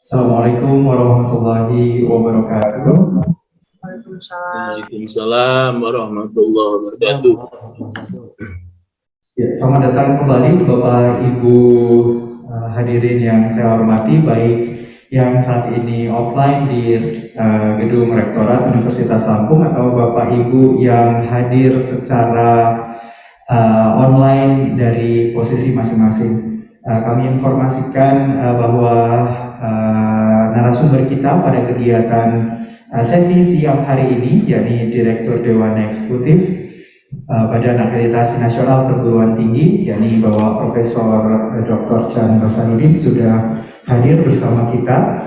Assalamualaikum warahmatullahi wabarakatuh. Waalaikumsalam warahmatullahi wabarakatuh. Ya, selamat datang kembali Bapak Ibu hadirin yang saya hormati, baik yang saat ini offline di gedung Rektorat Universitas Lampung atau Bapak Ibu yang hadir secara online dari posisi masing-masing. Kami informasikan bahwa narasumber kita pada kegiatan sesi siang hari ini, yakni Direktur Dewan Eksekutif Badan Akreditasi Nasional Perguruan Tinggi, yakni Bapak Profesor Dr. Chan Basarudin sudah hadir bersama kita.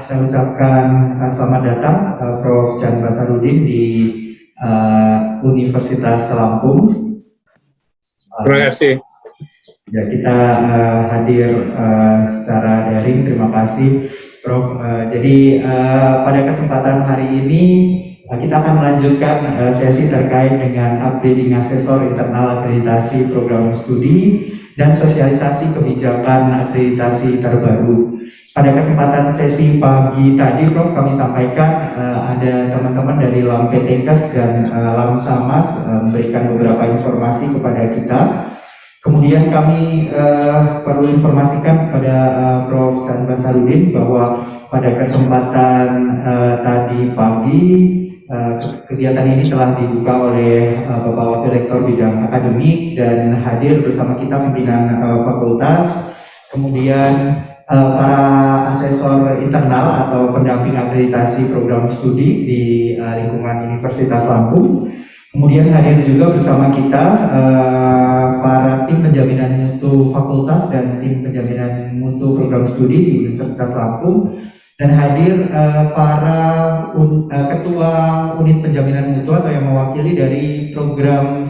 Saya ucapkan selamat datang Prof. Chan Basarudin di Universitas Lampung. Terima kasih. Ya, kita hadir secara daring. Terima kasih, Prof. Jadi pada kesempatan hari ini kita akan melanjutkan sesi terkait dengan upgrading asesor internal akreditasi program studi dan sosialisasi kebijakan akreditasi terbaru. Pada kesempatan sesi pagi tadi, Prof, kami sampaikan ada teman-teman dari LAMPTKes dan LAMSAMAS memberikan beberapa informasi kepada kita. Kemudian kami perlu informasikan kepada Prof. Chan Basarudin bahwa pada kesempatan tadi pagi kegiatan ini telah dibuka oleh Bapak Wakil Rektor bidang akademik dan hadir bersama kita pimpinan fakultas, kemudian para asesor internal atau pendamping akreditasi program studi di lingkungan Universitas Lampung. Kemudian hadir juga bersama kita para tim penjaminan mutu fakultas dan tim penjaminan mutu program studi di Universitas Lampung, dan hadir para ketua unit penjaminan mutu atau yang mewakili dari program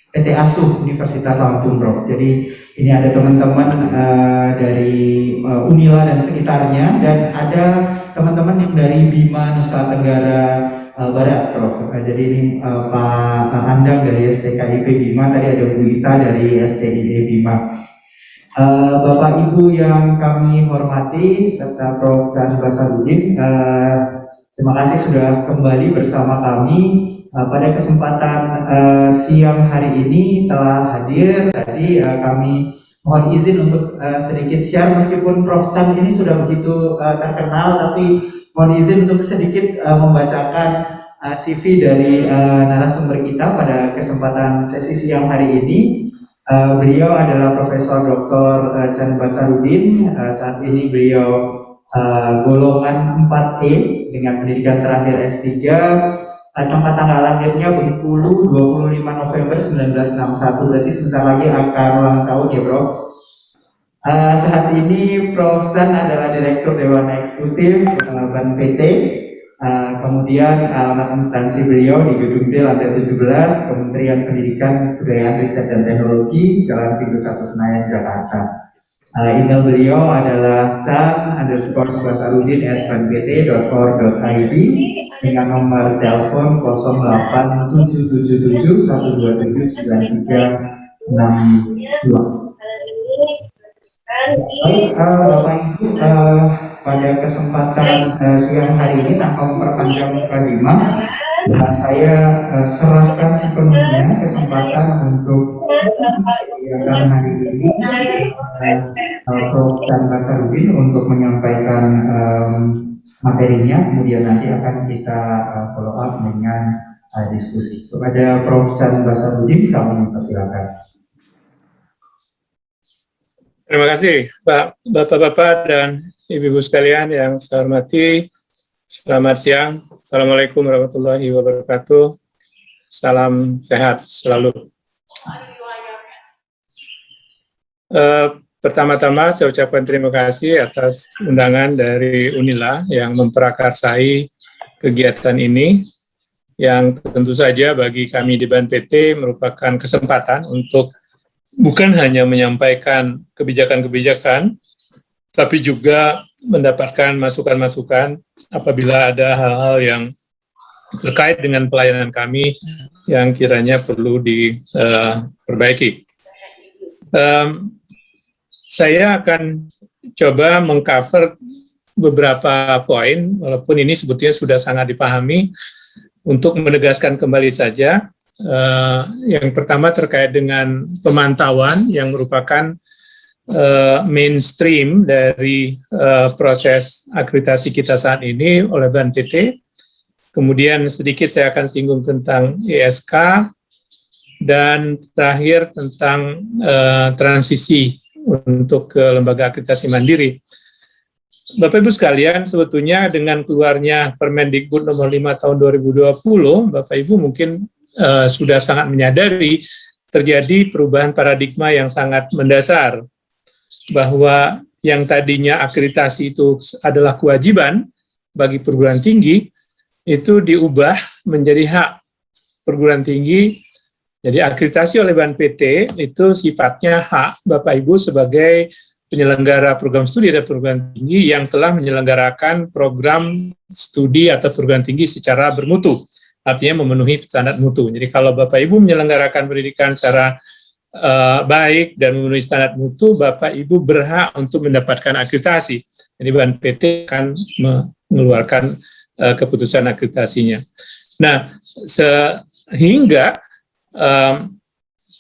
PT Asuh Universitas Lampung, Prof. Jadi ini ada teman-teman dari Unila dan sekitarnya, dan ada teman-teman yang dari Bima Nusa Tenggara Barat, Prof. Jadi ini Pak Andang dari STKIP Bima, tadi ada Bu Ita dari STIE Bima. Bapak Ibu yang kami hormati serta Prof. Chan Basarudin, terima kasih sudah kembali bersama kami. Pada kesempatan siang hari ini telah hadir. Tadi kami mohon izin untuk sedikit share, meskipun Prof. Chan ini sudah begitu terkenal, tapi mohon izin untuk sedikit membacakan CV dari narasumber kita pada kesempatan sesi siang hari ini. Beliau adalah Profesor Dr. Chan Basarudin. Saat ini beliau golongan 4E dengan pendidikan terakhir S3. Tanggal lahirnya Bengkulu 25 November 1961, berarti sebentar lagi akan ulang tahun ya, Bro. Saat ini Prof. Chan adalah Direktur Dewan Eksekutif BANPT. Kemudian alamat instansi beliau di Gedung D lantai 17, Kementerian Pendidikan, Kebudayaan, Riset dan Teknologi, Jalan Pintu 1 Senayan, Jakarta. Email beliau adalah chan_basarudin@banpt.or.id dengan nomor telepon 0817279362. Baik, Bapak Ibu, pada kesempatan siang hari ini tanpa memperpanjang mukadimah, saya serahkan sepenuhnya kesempatan untuk kegiatan hari ini Prof. Chan Basarudin untuk menyampaikan materinya, kemudian nanti akan kita follow up dengan diskusi. Kepada Prof. Chan Basarudin, kami persilakan. Terima kasih Pak, Bapak-Bapak dan Ibu-Ibu sekalian yang saya hormati. Selamat siang. Assalamualaikum warahmatullahi wabarakatuh. Salam sehat selalu. Pertama-tama saya ucapkan terima kasih atas undangan dari Unila yang memprakarsai kegiatan ini, yang tentu saja bagi kami di BANPT merupakan kesempatan untuk bukan hanya menyampaikan kebijakan-kebijakan, tapi juga mendapatkan masukan-masukan apabila ada hal-hal yang terkait dengan pelayanan kami yang kiranya perlu diperbaiki. saya akan coba mengcover beberapa poin, walaupun ini sebetulnya sudah sangat dipahami, untuk menegaskan kembali saja. Yang pertama terkait dengan pemantauan yang merupakan mainstream dari proses akreditasi kita saat ini oleh BANPT. Kemudian sedikit saya akan singgung tentang ISK, dan terakhir tentang transisi untuk ke lembaga akreditasi mandiri. Bapak Ibu sekalian, sebetulnya dengan keluarnya Permendikbud nomor 5 tahun 2020, Bapak Ibu mungkin sudah sangat menyadari terjadi perubahan paradigma yang sangat mendasar, bahwa yang tadinya akreditasi itu adalah kewajiban bagi perguruan tinggi, itu diubah menjadi hak perguruan tinggi. Jadi akreditasi oleh BANPT itu sifatnya hak Bapak Ibu sebagai penyelenggara program studi atau perguruan tinggi yang telah menyelenggarakan program studi atau perguruan tinggi secara bermutu, artinya memenuhi standar mutu. Jadi kalau Bapak Ibu menyelenggarakan pendidikan secara baik dan memenuhi standar mutu, Bapak Ibu berhak untuk mendapatkan akreditasi. Jadi BANPT akan mengeluarkan keputusan akreditasinya. Nah, sehingga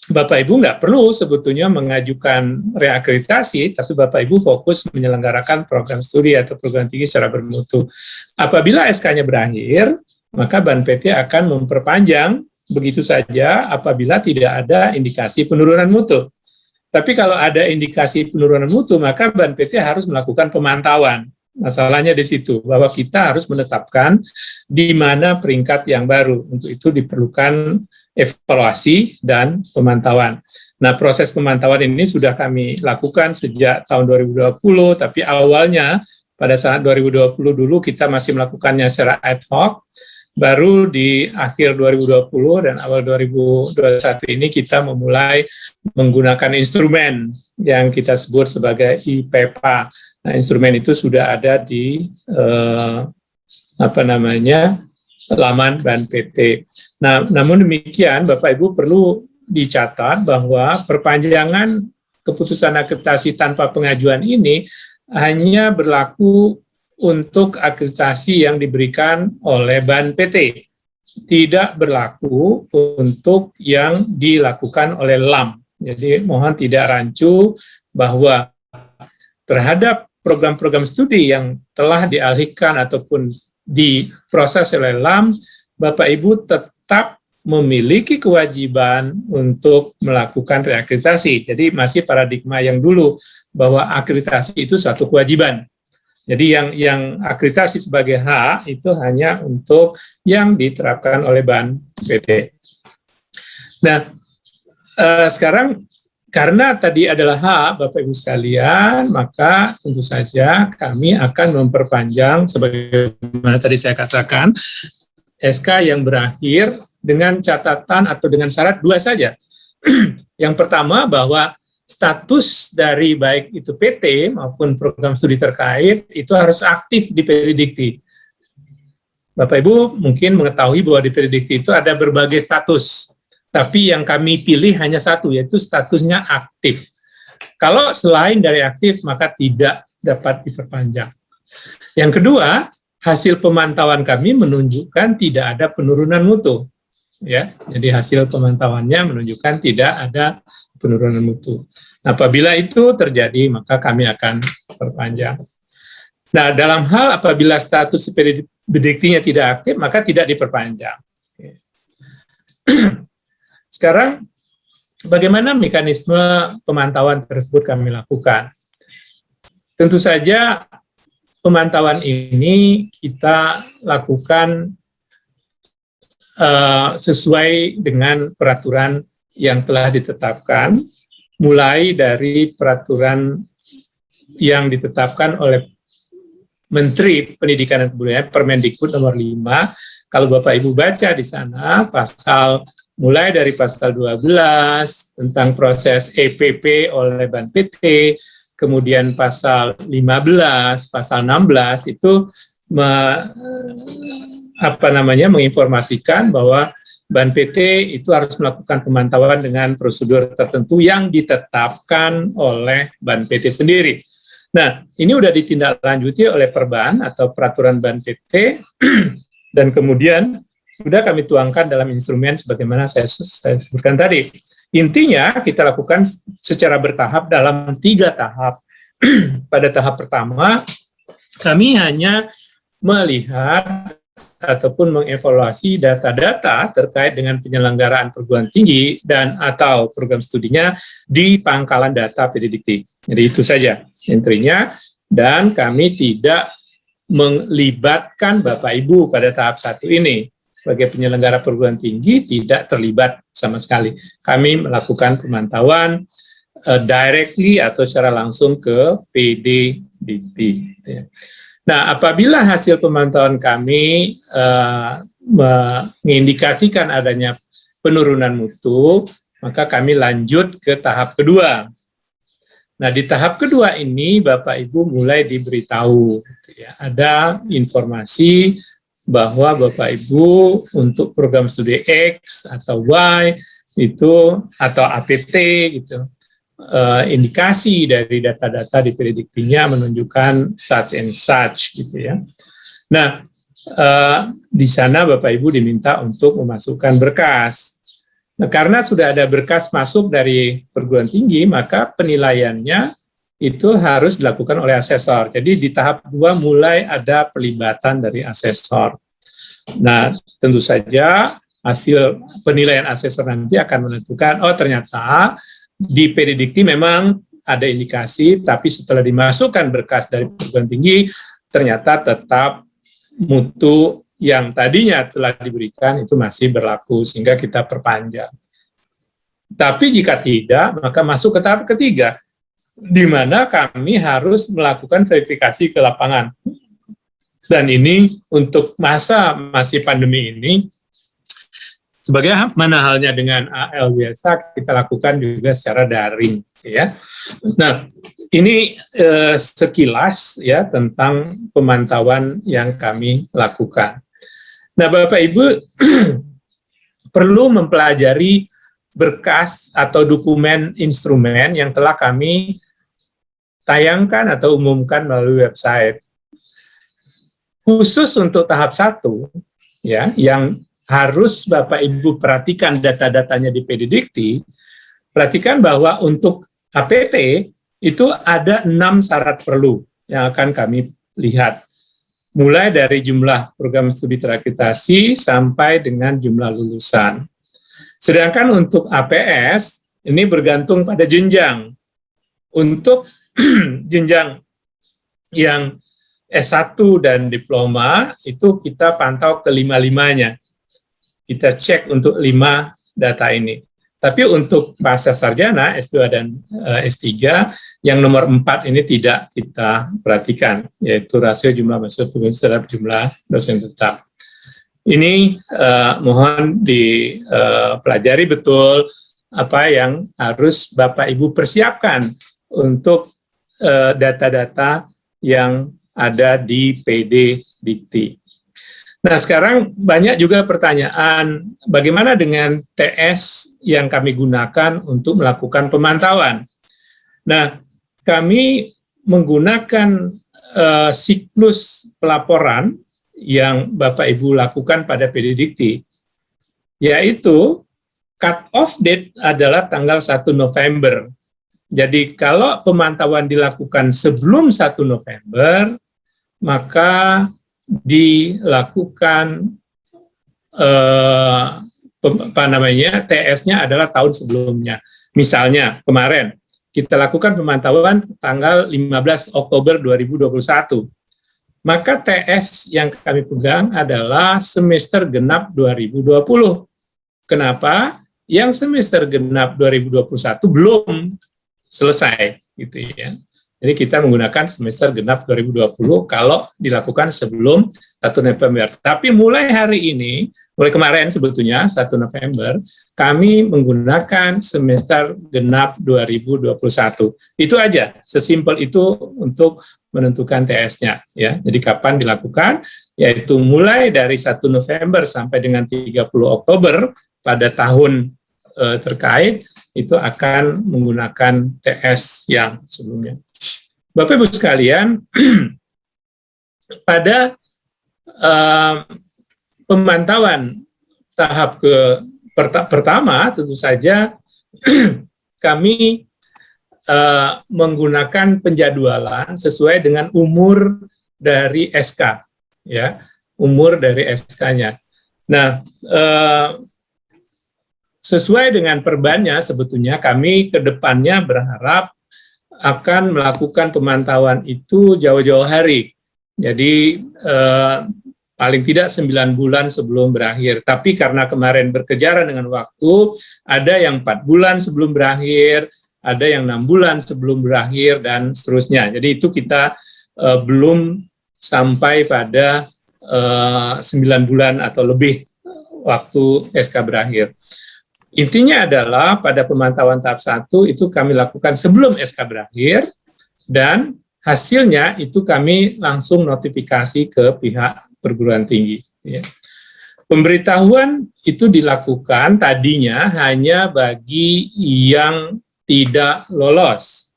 Bapak Ibu nggak perlu sebetulnya mengajukan reakreditasi, tapi Bapak Ibu fokus menyelenggarakan program studi atau program tinggi secara bermutu. Apabila SK-nya berakhir, maka BANPT akan memperpanjang begitu saja apabila tidak ada indikasi penurunan mutu. Tapi kalau ada indikasi penurunan mutu, maka BANPT harus melakukan pemantauan. Masalahnya di situ, bahwa kita harus menetapkan di mana peringkat yang baru. Untuk itu diperlukan evaluasi dan pemantauan. Nah, proses pemantauan ini sudah kami lakukan sejak tahun 2020, tapi awalnya pada saat 2020 dulu kita masih melakukannya secara ad hoc, baru di akhir 2020 dan awal 2021 ini kita memulai menggunakan instrumen yang kita sebut sebagai IPEPA. Nah, instrumen itu sudah ada di laman BANPT. Nah, namun demikian, Bapak Ibu perlu dicatat bahwa perpanjangan keputusan akreditasi tanpa pengajuan ini hanya berlaku untuk akreditasi yang diberikan oleh BANPT, tidak berlaku untuk yang dilakukan oleh LAM. Jadi mohon tidak rancu bahwa terhadap program-program studi yang telah dialihkan ataupun diproses oleh LAM, Bapak Ibu tetap memiliki kewajiban untuk melakukan reakreditasi. Jadi masih paradigma yang dulu bahwa akreditasi itu satu kewajiban. Jadi yang akreditasi sebagai hak itu hanya untuk yang diterapkan oleh BANPT. Nah, sekarang karena tadi adalah hak Bapak Ibu sekalian, maka tentu saja kami akan memperpanjang sebagaimana tadi saya katakan, SK yang berakhir dengan catatan atau dengan syarat dua saja. Yang pertama bahwa status dari baik itu PT maupun program studi terkait itu harus aktif di Peridikti. Bapak Ibu mungkin mengetahui bahwa di Peridikti itu ada berbagai status. Tapi yang kami pilih hanya satu, yaitu statusnya aktif. Kalau selain dari aktif, maka tidak dapat diperpanjang. Yang kedua, hasil pemantauan kami menunjukkan tidak ada penurunan mutu. Ya, jadi hasil pemantauannya menunjukkan tidak ada penurunan mutu. Apabila itu terjadi, maka kami akan perpanjang. Nah, dalam hal apabila status Peridiktinya tidak aktif, maka tidak diperpanjang. Sekarang, bagaimana mekanisme pemantauan tersebut kami lakukan? Tentu saja pemantauan ini kita lakukan sesuai dengan peraturan yang telah ditetapkan, mulai dari peraturan yang ditetapkan oleh Menteri Pendidikan dan Kebudayaan, Permendikbud nomor 5. Kalau Bapak Ibu baca di sana, mulai dari pasal 12 tentang proses EPP oleh BANPT, kemudian pasal 15, pasal 16 itu menginformasikan bahwa Ban PT itu harus melakukan pemantauan dengan prosedur tertentu yang ditetapkan oleh Ban PT sendiri. Nah, ini sudah ditindaklanjuti oleh Perban atau Peraturan Ban PT, dan kemudian sudah kami tuangkan dalam instrumen sebagaimana saya sebutkan tadi. Intinya kita lakukan secara bertahap dalam 3 tahap. Pada tahap pertama, kami hanya melihat ataupun mengevaluasi data-data terkait dengan penyelenggaraan perguruan tinggi dan atau program studinya di pangkalan data PDDikti. Jadi itu saja intinya, dan kami tidak melibatkan Bapak Ibu pada tahap 1 ini. Sebagai penyelenggara perguruan tinggi tidak terlibat sama sekali. Kami melakukan pemantauan directly atau secara langsung ke PDDikti. Nah, apabila hasil pemantauan kami mengindikasikan adanya penurunan mutu, maka kami lanjut ke tahap kedua. Nah, di tahap kedua ini Bapak Ibu mulai diberitahu, ada informasi bahwa Bapak Ibu untuk program studi X atau Y itu atau APT gitu. Indikasi dari data-data di PDDikti-nya menunjukkan such and such gitu ya. Nah, di sana Bapak Ibu diminta untuk memasukkan berkas. Nah, karena sudah ada berkas masuk dari perguruan tinggi, maka penilaiannya itu harus dilakukan oleh asesor. Jadi di tahap 2 mulai ada pelibatan dari asesor. Nah, tentu saja hasil penilaian asesor nanti akan menentukan, oh ternyata di PDDikti memang ada indikasi, tapi setelah dimasukkan berkas dari perguruan tinggi, ternyata tetap mutu yang tadinya telah diberikan itu masih berlaku, sehingga kita perpanjang. Tapi jika tidak, maka masuk ke tahap ketiga, di mana kami harus melakukan verifikasi ke lapangan. Dan ini untuk masa masih pandemi ini, sebagaimana halnya dengan AL biasa, kita lakukan juga secara daring, ya. Nah, ini sekilas ya tentang pemantauan yang kami lakukan. Nah, Bapak Ibu perlu mempelajari berkas atau dokumen instrumen yang telah kami tayangkan atau umumkan melalui website. Khusus untuk tahap 1, ya, yang harus Bapak Ibu perhatikan data-datanya di PDDikti, perhatikan bahwa untuk APT itu ada 6 syarat perlu yang akan kami lihat. Mulai dari jumlah program studi terakreditasi sampai dengan jumlah lulusan. Sedangkan untuk APS, ini bergantung pada jenjang. Untuk jenjang yang S1 dan diploma, itu kita pantau ke 5-5-nya. Kita cek untuk 5 data ini. Tapi untuk pasca sarjana, S2 dan S3, yang nomor 4 ini tidak kita perhatikan, yaitu rasio jumlah mahasiswa terhadap jumlah dosen tetap. Ini mohon dipelajari betul apa yang harus Bapak Ibu persiapkan untuk data-data yang ada di PDDikti. Nah, sekarang banyak juga pertanyaan, bagaimana dengan TS yang kami gunakan untuk melakukan pemantauan? Nah, kami menggunakan siklus pelaporan yang Bapak Ibu lakukan pada PDDikti, yaitu cut-off date adalah tanggal 1 November. Jadi, kalau pemantauan dilakukan sebelum 1 November, maka dilakukan TS-nya adalah tahun sebelumnya. Misalnya kemarin kita lakukan pemantauan tanggal 15 Oktober 2021. Maka TS yang kami pegang adalah semester genap 2020. Kenapa? Yang semester genap 2021 belum selesai gitu ya. Jadi kita menggunakan semester genap 2020 kalau dilakukan sebelum 1 November. Tapi mulai hari ini, mulai kemarin sebetulnya 1 November, kami menggunakan semester genap 2021. Itu aja, sesimpel itu untuk menentukan TS-nya. Ya. Jadi kapan dilakukan, yaitu mulai dari 1 November sampai dengan 30 Oktober pada tahun terkait, itu akan menggunakan TS yang sebelumnya. Bapak Ibu sekalian, pada pemantauan tahap pertama tentu saja kami menggunakan penjadwalan sesuai dengan umur dari SK, ya, umur dari SK-nya. Nah, sesuai dengan perbannya sebetulnya kami ke depannya berharap akan melakukan pemantauan itu jauh-jauh hari. Jadi paling tidak 9 bulan sebelum berakhir. Tapi karena kemarin berkejaran dengan waktu, ada yang 4 bulan sebelum berakhir, ada yang 6 bulan sebelum berakhir, dan seterusnya. Jadi itu kita belum sampai pada 9 bulan atau lebih waktu SK berakhir. Intinya adalah pada pemantauan tahap 1 itu kami lakukan sebelum SK berakhir, dan hasilnya itu kami langsung notifikasi ke pihak perguruan tinggi. Ya. Pemberitahuan itu dilakukan tadinya hanya bagi yang tidak lolos.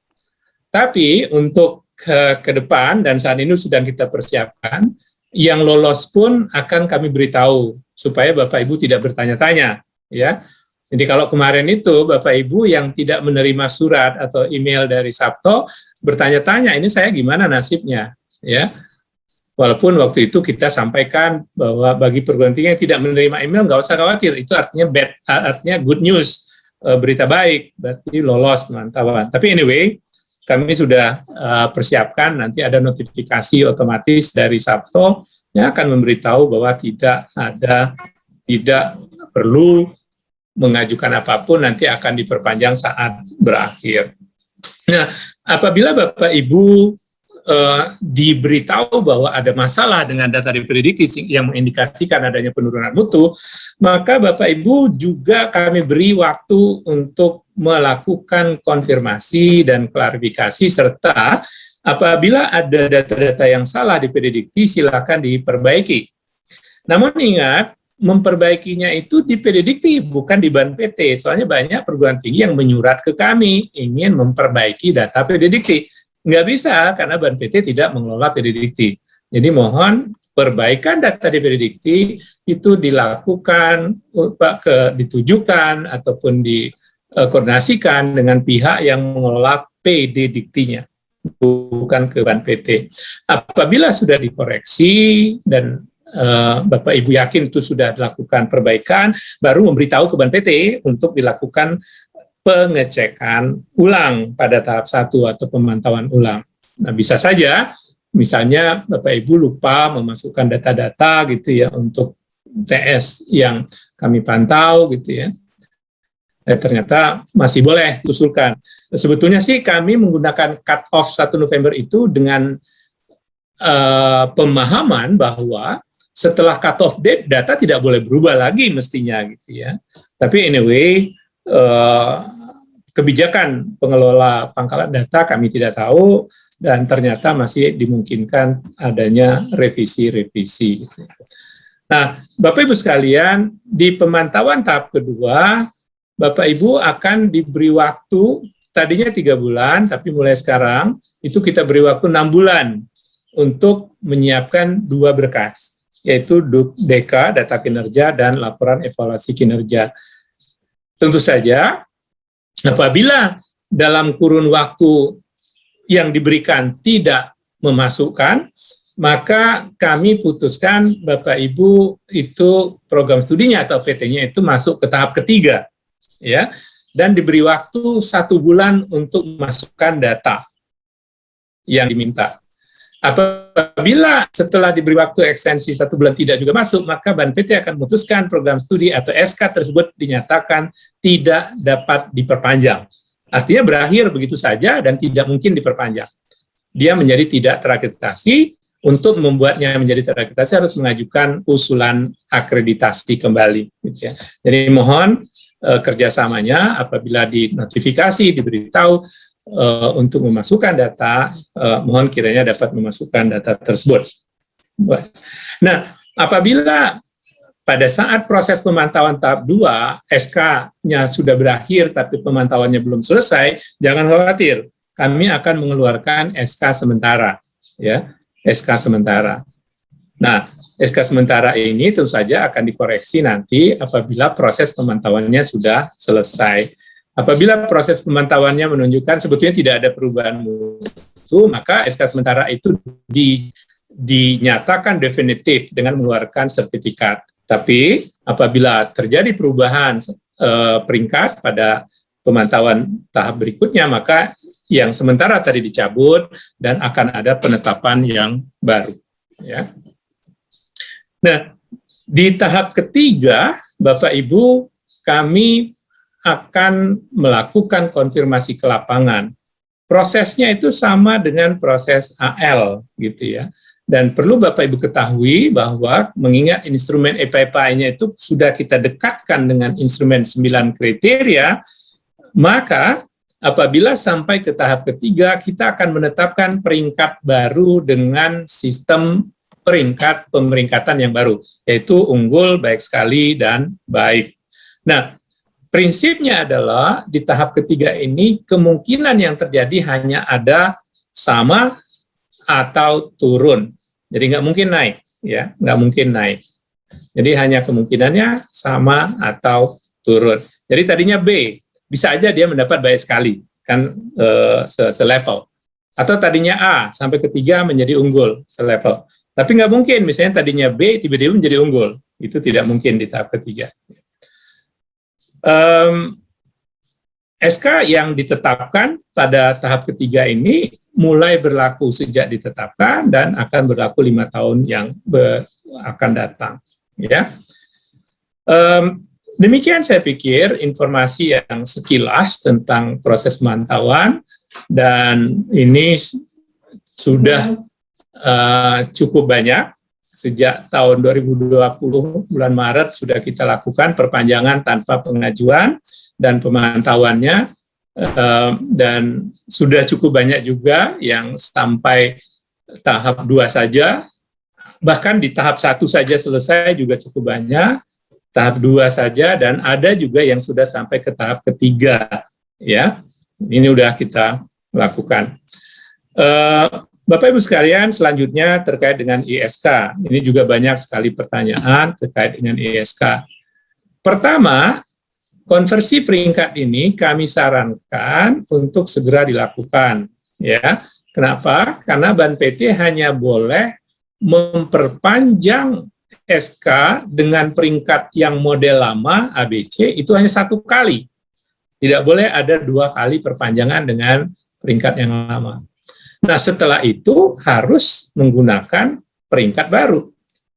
Tapi untuk ke depan, dan saat ini sedang kita persiapkan, yang lolos pun akan kami beritahu supaya Bapak Ibu tidak bertanya-tanya, ya. Jadi kalau kemarin itu Bapak Ibu yang tidak menerima surat atau email dari Sabto bertanya-tanya, ini saya gimana nasibnya, ya. Walaupun waktu itu kita sampaikan bahwa bagi perguruan tinggi yang tidak menerima email nggak usah khawatir, itu artinya good news, berita baik, berarti lolos pemantauan. Tapi anyway, kami sudah persiapkan, nanti ada notifikasi otomatis dari Sabto yang akan memberitahu bahwa tidak perlu mengajukan apapun, nanti akan diperpanjang saat berakhir. Nah, apabila Bapak Ibu diberitahu bahwa ada masalah dengan data diprediksi yang mengindikasikan adanya penurunan mutu, maka Bapak Ibu juga kami beri waktu untuk melakukan konfirmasi dan klarifikasi, serta apabila ada data-data yang salah diprediksi, silakan diperbaiki. Namun ingat, memperbaikinya itu di PDDikti, bukan di BAN PT. Soalnya banyak perguruan tinggi yang menyurat ke kami, ingin memperbaiki data PDDikti. Nggak bisa, karena BAN PT tidak mengelola PDDikti. Jadi mohon perbaikan data di PDDikti itu dilakukan, ditujukan, ataupun dikoordinasikan dengan pihak yang mengelola PDDiktinya, bukan ke BAN PT. Apabila sudah dikoreksi dan Bapak Ibu yakin itu sudah dilakukan perbaikan, baru memberitahu ke BAN PT untuk dilakukan pengecekan ulang pada tahap 1 atau pemantauan ulang. Nah, bisa saja misalnya Bapak Ibu lupa memasukkan data-data gitu ya untuk TS yang kami pantau gitu ya. Ternyata masih boleh usulkan. Sebetulnya sih kami menggunakan cut off 1 November itu dengan pemahaman bahwa setelah cut-off date, data tidak boleh berubah lagi mestinya gitu ya. Tapi anyway, kebijakan pengelola pangkalan data kami tidak tahu, dan ternyata masih dimungkinkan adanya revisi-revisi. Nah, Bapak Ibu sekalian, di pemantauan tahap kedua, Bapak Ibu akan diberi waktu, tadinya 3 bulan, tapi mulai sekarang, itu kita beri waktu 6 bulan untuk menyiapkan 2 berkas, yaitu DK, data kinerja, dan laporan evaluasi kinerja. Tentu saja, apabila dalam kurun waktu yang diberikan tidak memasukkan, maka kami putuskan Bapak Ibu itu program studinya atau PT-nya itu masuk ke tahap ketiga, ya, dan diberi waktu 1 bulan untuk memasukkan data yang diminta. Apabila setelah diberi waktu ekstensi 1 bulan tidak juga masuk, maka BAN PT akan memutuskan program studi atau SK tersebut dinyatakan tidak dapat diperpanjang. Artinya berakhir begitu saja dan tidak mungkin diperpanjang. Dia menjadi tidak terakreditasi. Untuk membuatnya menjadi terakreditasi harus mengajukan usulan akreditasi kembali. Gitu ya. Jadi mohon kerjasamanya apabila dinotifikasi, diberitahu untuk memasukkan data, mohon kiranya dapat memasukkan data tersebut. Nah, apabila pada saat proses pemantauan tahap 2, SK-nya sudah berakhir tapi pemantauannya belum selesai, jangan khawatir. Kami akan mengeluarkan SK sementara, ya, SK sementara. Nah, SK sementara ini tentu saja akan dikoreksi nanti apabila proses pemantauannya sudah selesai. Apabila proses pemantauannya menunjukkan sebetulnya tidak ada perubahan mutu, maka SK sementara itu dinyatakan definitif dengan mengeluarkan sertifikat. Tapi apabila terjadi perubahan peringkat pada pemantauan tahap berikutnya, maka yang sementara tadi dicabut dan akan ada penetapan yang baru. Ya. Nah, di tahap ketiga, Bapak Ibu, kami akan melakukan konfirmasi ke lapangan. Prosesnya itu sama dengan proses AL, gitu ya. Dan perlu Bapak Ibu ketahui bahwa mengingat instrumen EPI-nya itu sudah kita dekatkan dengan instrumen 9 kriteria, maka apabila sampai ke tahap ketiga, kita akan menetapkan peringkat baru dengan sistem peringkat pemeringkatan yang baru, yaitu unggul, baik sekali, dan baik. Nah, prinsipnya adalah di tahap ketiga ini kemungkinan yang terjadi hanya ada sama atau turun. Jadi nggak mungkin naik, ya, nggak mungkin naik. Jadi hanya kemungkinannya sama atau turun. Jadi tadinya B, bisa aja dia mendapat baik sekali, kan selevel. Atau tadinya A, sampai ketiga menjadi unggul, selevel. Tapi nggak mungkin, misalnya tadinya B, tiba-tiba menjadi unggul. Itu tidak mungkin di tahap ketiga. SK yang ditetapkan pada tahap ketiga ini mulai berlaku sejak ditetapkan dan akan berlaku 5 tahun yang akan datang. Ya. Demikian saya pikir informasi yang sekilas tentang proses pemantauan, dan ini sudah cukup banyak. Sejak tahun 2020 bulan Maret sudah kita lakukan perpanjangan tanpa pengajuan dan pemantauannya, dan sudah cukup banyak juga yang sampai tahap 2 saja, bahkan di tahap 1 saja selesai juga cukup banyak, tahap 2 saja, dan ada juga yang sudah sampai ke tahap ketiga, ya. Ini udah kita lakukan. Bapak Ibu sekalian, selanjutnya terkait dengan ISK. Ini juga banyak sekali pertanyaan terkait dengan ISK. Pertama, konversi peringkat ini kami sarankan untuk segera dilakukan. Ya, kenapa? Karena Ban PT hanya boleh memperpanjang SK dengan peringkat yang model lama ABC itu hanya 1 kali. Tidak boleh ada 2 kali perpanjangan dengan peringkat yang lama. Nah, setelah itu harus menggunakan peringkat baru.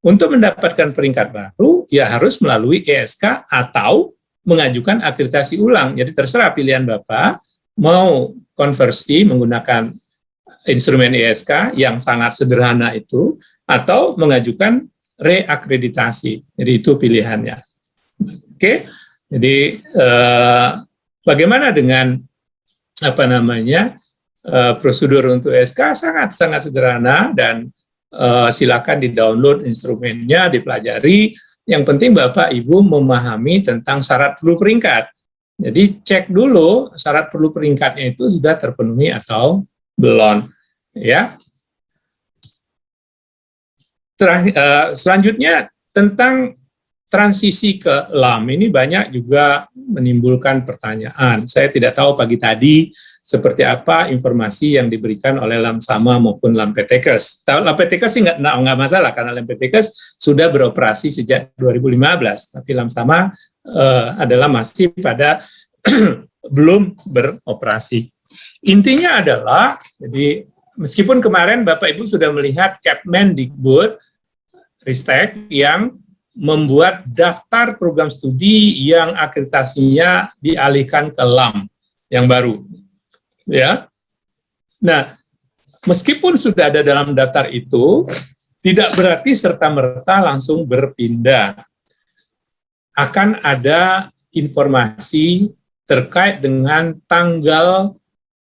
Untuk mendapatkan peringkat baru, ya harus melalui ESK atau mengajukan akreditasi ulang. Jadi terserah pilihan Bapak, mau konversi menggunakan instrumen ESK yang sangat sederhana itu, atau mengajukan reakreditasi. Jadi itu pilihannya. Oke, jadi bagaimana dengan prosedur untuk SK? Sangat sederhana, dan silakan di-download instrumennya, dipelajari. Yang penting Bapak Ibu memahami tentang syarat perlu peringkat. Jadi cek dulu syarat perlu peringkatnya itu sudah terpenuhi atau belum, ya. Selanjutnya tentang transisi ke LAM, ini banyak juga menimbulkan pertanyaan. Saya tidak tahu pagi tadi seperti apa informasi yang diberikan oleh LAM Sama maupun LAM PTKes. LAM PTKes sih nggak masalah, karena LAM PTKes sudah beroperasi sejak 2015, tapi LAM Sama adalah masih pada belum beroperasi. Intinya adalah, jadi meskipun kemarin Bapak Ibu sudah melihat Kepmendikbud Ristek yang membuat daftar program studi yang akreditasinya dialihkan ke LAM yang baru, ya. Nah, meskipun sudah ada dalam daftar itu, tidak berarti serta-merta langsung berpindah. Akan ada informasi terkait dengan tanggal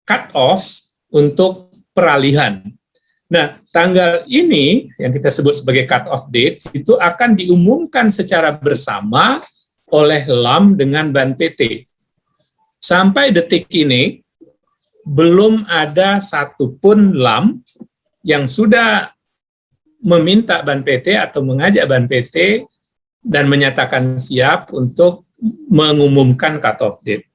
cut-off untuk peralihan. Nah, tanggal ini yang kita sebut sebagai cut-off date itu akan diumumkan secara bersama oleh LAM dengan Ban PT. Sampai detik ini, belum ada satupun LAM yang sudah meminta Ban PT atau mengajak Ban PT dan menyatakan siap untuk mengumumkan cut-off date.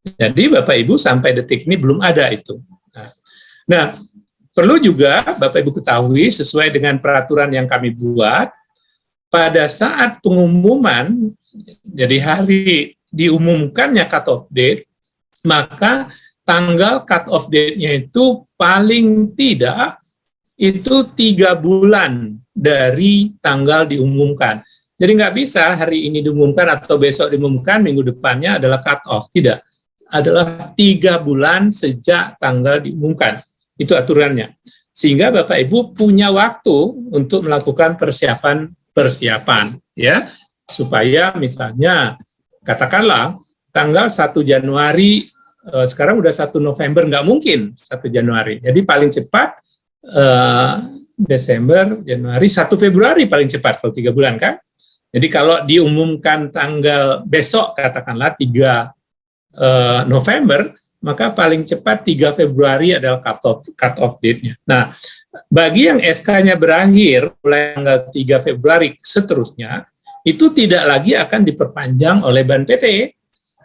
Jadi Bapak Ibu sampai detik ini belum ada itu. Nah, perlu juga Bapak Ibu ketahui sesuai dengan peraturan yang kami buat, pada saat pengumuman, jadi hari diumumkannya cut-off date, maka tanggal cut-off date-nya itu paling tidak itu 3 bulan dari tanggal diumumkan. Jadi nggak bisa hari ini diumumkan atau besok diumumkan, minggu depannya adalah cut-off. Tidak. Adalah 3 bulan sejak tanggal diumumkan. Itu aturannya. Sehingga Bapak Ibu punya waktu untuk melakukan persiapan, ya, supaya misalnya katakanlah tanggal 1 Januari, sekarang udah 1 November, nggak mungkin 1 Januari. Jadi paling cepat Desember, Januari, 1 Februari paling cepat kalau 3 bulan kan. Jadi kalau diumumkan tanggal besok katakanlah 3 November, maka paling cepat 3 Februari adalah cut-off date-nya. Nah, bagi yang SK-nya berakhir mulai tanggal 3 Februari seterusnya, itu tidak lagi akan diperpanjang oleh Ban PT.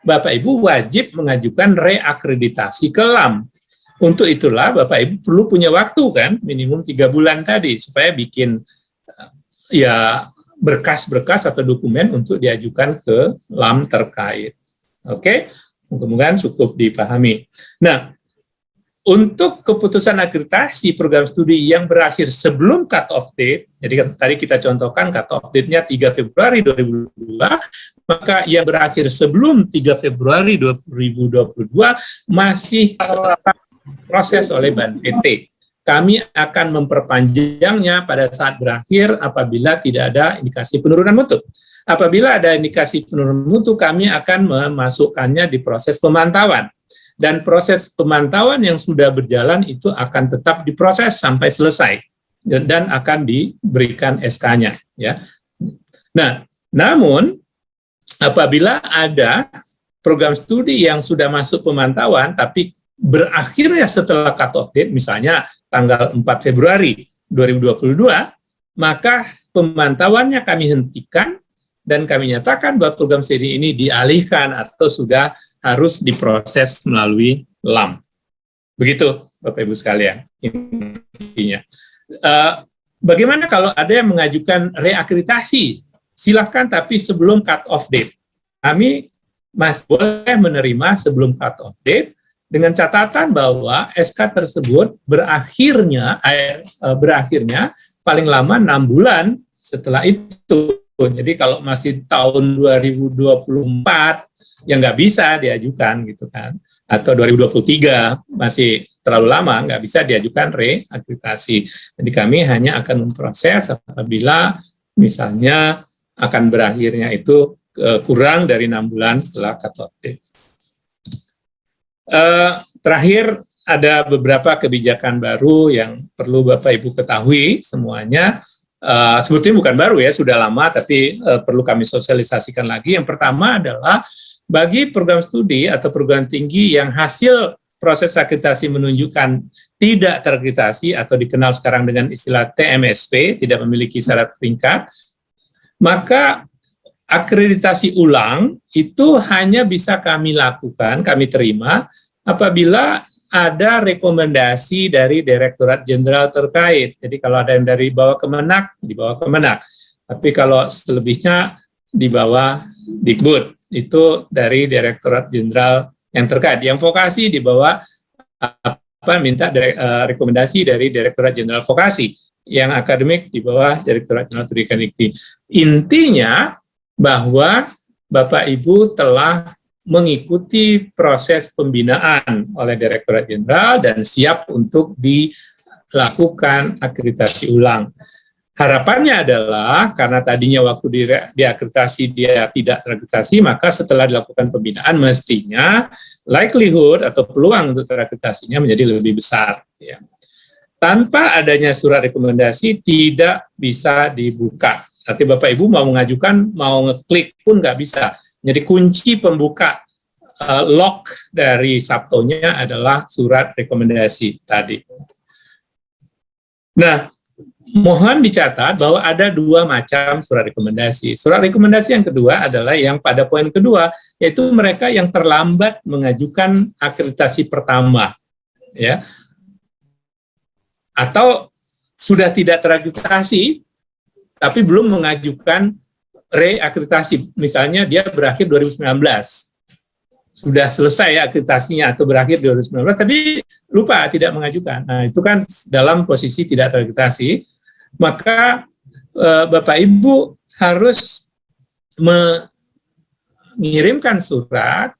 Bapak Ibu wajib mengajukan reakreditasi ke LAM. Untuk itulah Bapak Ibu perlu punya waktu kan, minimum 3 bulan tadi, supaya bikin ya berkas-berkas atau dokumen untuk diajukan ke LAM terkait. Oke? Mudah-mudahan cukup dipahami. Nah, untuk keputusan akreditasi program studi yang berakhir sebelum cut-off date, jadi tadi kita contohkan cut-off date-nya 3 Februari 2022, maka yang berakhir sebelum 3 Februari 2022 masih proses oleh Ban PT. Kami akan memperpanjangnya pada saat berakhir apabila tidak ada indikasi penurunan mutu. Apabila ada indikasi penurunan mutu, kami akan memasukkannya di proses pemantauan. Dan proses pemantauan yang sudah berjalan itu akan tetap diproses sampai selesai. Dan akan diberikan SK-nya. Ya. Nah, namun apabila ada program studi yang sudah masuk pemantauan, tapi berakhirnya setelah cut-off date, misalnya tanggal 4 Februari 2022, maka pemantauannya kami hentikan, dan kami nyatakan bahwa program studi ini dialihkan atau sudah harus diproses melalui LAM. Begitu, Bapak Ibu sekalian, intinya. Bagaimana kalau ada yang mengajukan reakreditasi? Silakan, tapi sebelum cut-off date. Kami masih boleh menerima sebelum cut-off date, dengan catatan bahwa SK tersebut berakhirnya paling lama 6 bulan setelah itu. Jadi kalau masih tahun 2024 ya nggak bisa diajukan gitu kan, atau 2023 masih terlalu lama, nggak bisa diajukan reakreditasi. Jadi kami hanya akan memproses apabila misalnya akan berakhirnya itu kurang dari 6 bulan setelah cut-off date. Terakhir ada beberapa kebijakan baru yang perlu Bapak Ibu ketahui semuanya. Sebetulnya bukan baru ya, sudah lama, tapi perlu kami sosialisasikan lagi. Yang pertama adalah bagi program studi atau perguruan tinggi yang hasil proses akreditasi menunjukkan tidak terakreditasi atau dikenal sekarang dengan istilah TMSP, tidak memiliki syarat peringkat, maka akreditasi ulang itu hanya bisa kami lakukan, kami terima apabila ada rekomendasi dari Direktorat Jenderal terkait. Jadi kalau ada yang dari bawah Kemenak, di bawah Kemenak. Tapi kalau selebihnya di bawah Dikbud, itu dari Direktorat Jenderal yang terkait. Yang vokasi di bawah minta rekomendasi dari Direktorat Jenderal Vokasi. Yang akademik di bawah Direktorat Jenderal Pendidikan Dikti. Intinya bahwa Bapak Ibu telah mengikuti proses pembinaan oleh Direktorat Jenderal dan siap untuk dilakukan akreditasi ulang. Harapannya adalah karena tadinya waktu diakreditasi dia tidak terakreditasi, maka setelah dilakukan pembinaan mestinya likelihood atau peluang untuk terakreditasinya menjadi lebih besar. Ya. tanpa adanya surat rekomendasi tidak bisa dibuka. Nanti Bapak Ibu mau mengajukan, mau ngeklik pun nggak bisa. Jadi kunci pembuka lock dari Sabtonya adalah surat rekomendasi tadi. Nah, mohon dicatat bahwa ada dua macam surat rekomendasi. Surat rekomendasi yang kedua adalah yang pada poin kedua, yaitu mereka yang terlambat mengajukan akreditasi pertama, ya, atau sudah tidak terakreditasi, tapi belum mengajukan reakreditasi. Misalnya dia berakhir 2019, sudah selesai akreditasinya atau berakhir 2019, tapi lupa tidak mengajukan. Nah, itu kan dalam posisi tidak terakreditasi, maka Bapak Ibu harus mengirimkan surat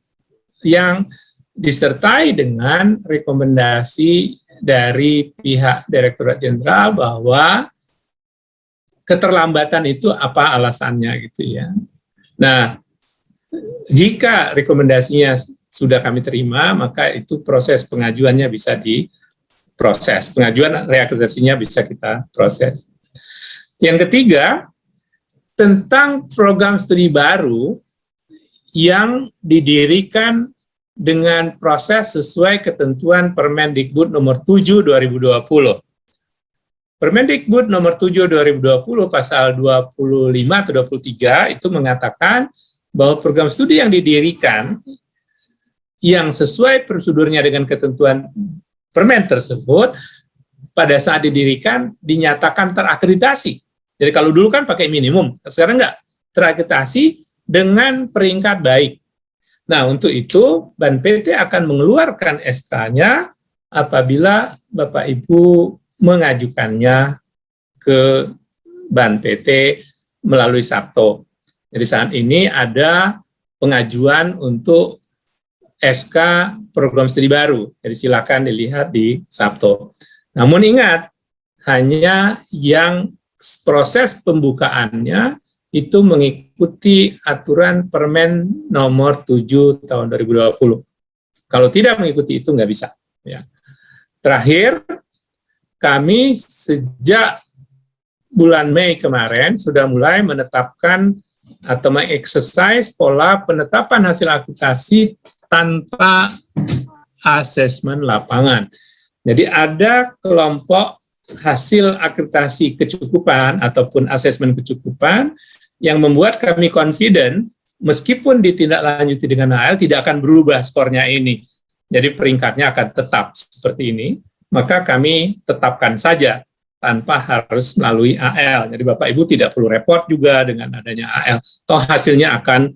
yang disertai dengan rekomendasi dari pihak Direktorat Jenderal bahwa keterlambatan itu apa alasannya gitu ya. Nah, jika rekomendasinya sudah kami terima, maka itu proses pengajuannya bisa diproses. Pengajuan reakreditasinya bisa kita proses. Yang ketiga, tentang program studi baru yang didirikan dengan proses sesuai ketentuan Permendikbud nomor 7 2020. Permendikbud nomor 7 2020 pasal 25 atau 23 itu mengatakan bahwa program studi yang didirikan yang sesuai prosedurnya dengan ketentuan permen tersebut pada saat didirikan dinyatakan terakreditasi. Jadi kalau dulu kan pakai minimum, sekarang enggak, terakreditasi dengan peringkat baik. Nah, untuk itu Ban PT akan mengeluarkan SK-nya apabila Bapak Ibu mengajukannya ke Ban PT melalui Sabto. Jadi saat ini ada pengajuan untuk SK program studi baru. Jadi silakan dilihat di Sabto. Namun ingat, hanya yang proses pembukaannya itu mengikuti aturan Permen nomor 7 tahun 2020. Kalau tidak mengikuti itu nggak bisa. Ya. Terakhir, kami sejak bulan Mei kemarin sudah mulai menetapkan atau mengeksersis pola penetapan hasil akreditasi tanpa asesmen lapangan. Jadi ada kelompok hasil akreditasi kecukupan ataupun asesmen kecukupan yang membuat kami confident meskipun ditindaklanjuti dengan AL tidak akan berubah skornya ini. Jadi peringkatnya akan tetap seperti ini, maka kami tetapkan saja tanpa harus melalui AL. Jadi Bapak Ibu tidak perlu repot juga dengan adanya AL. Toh hasilnya akan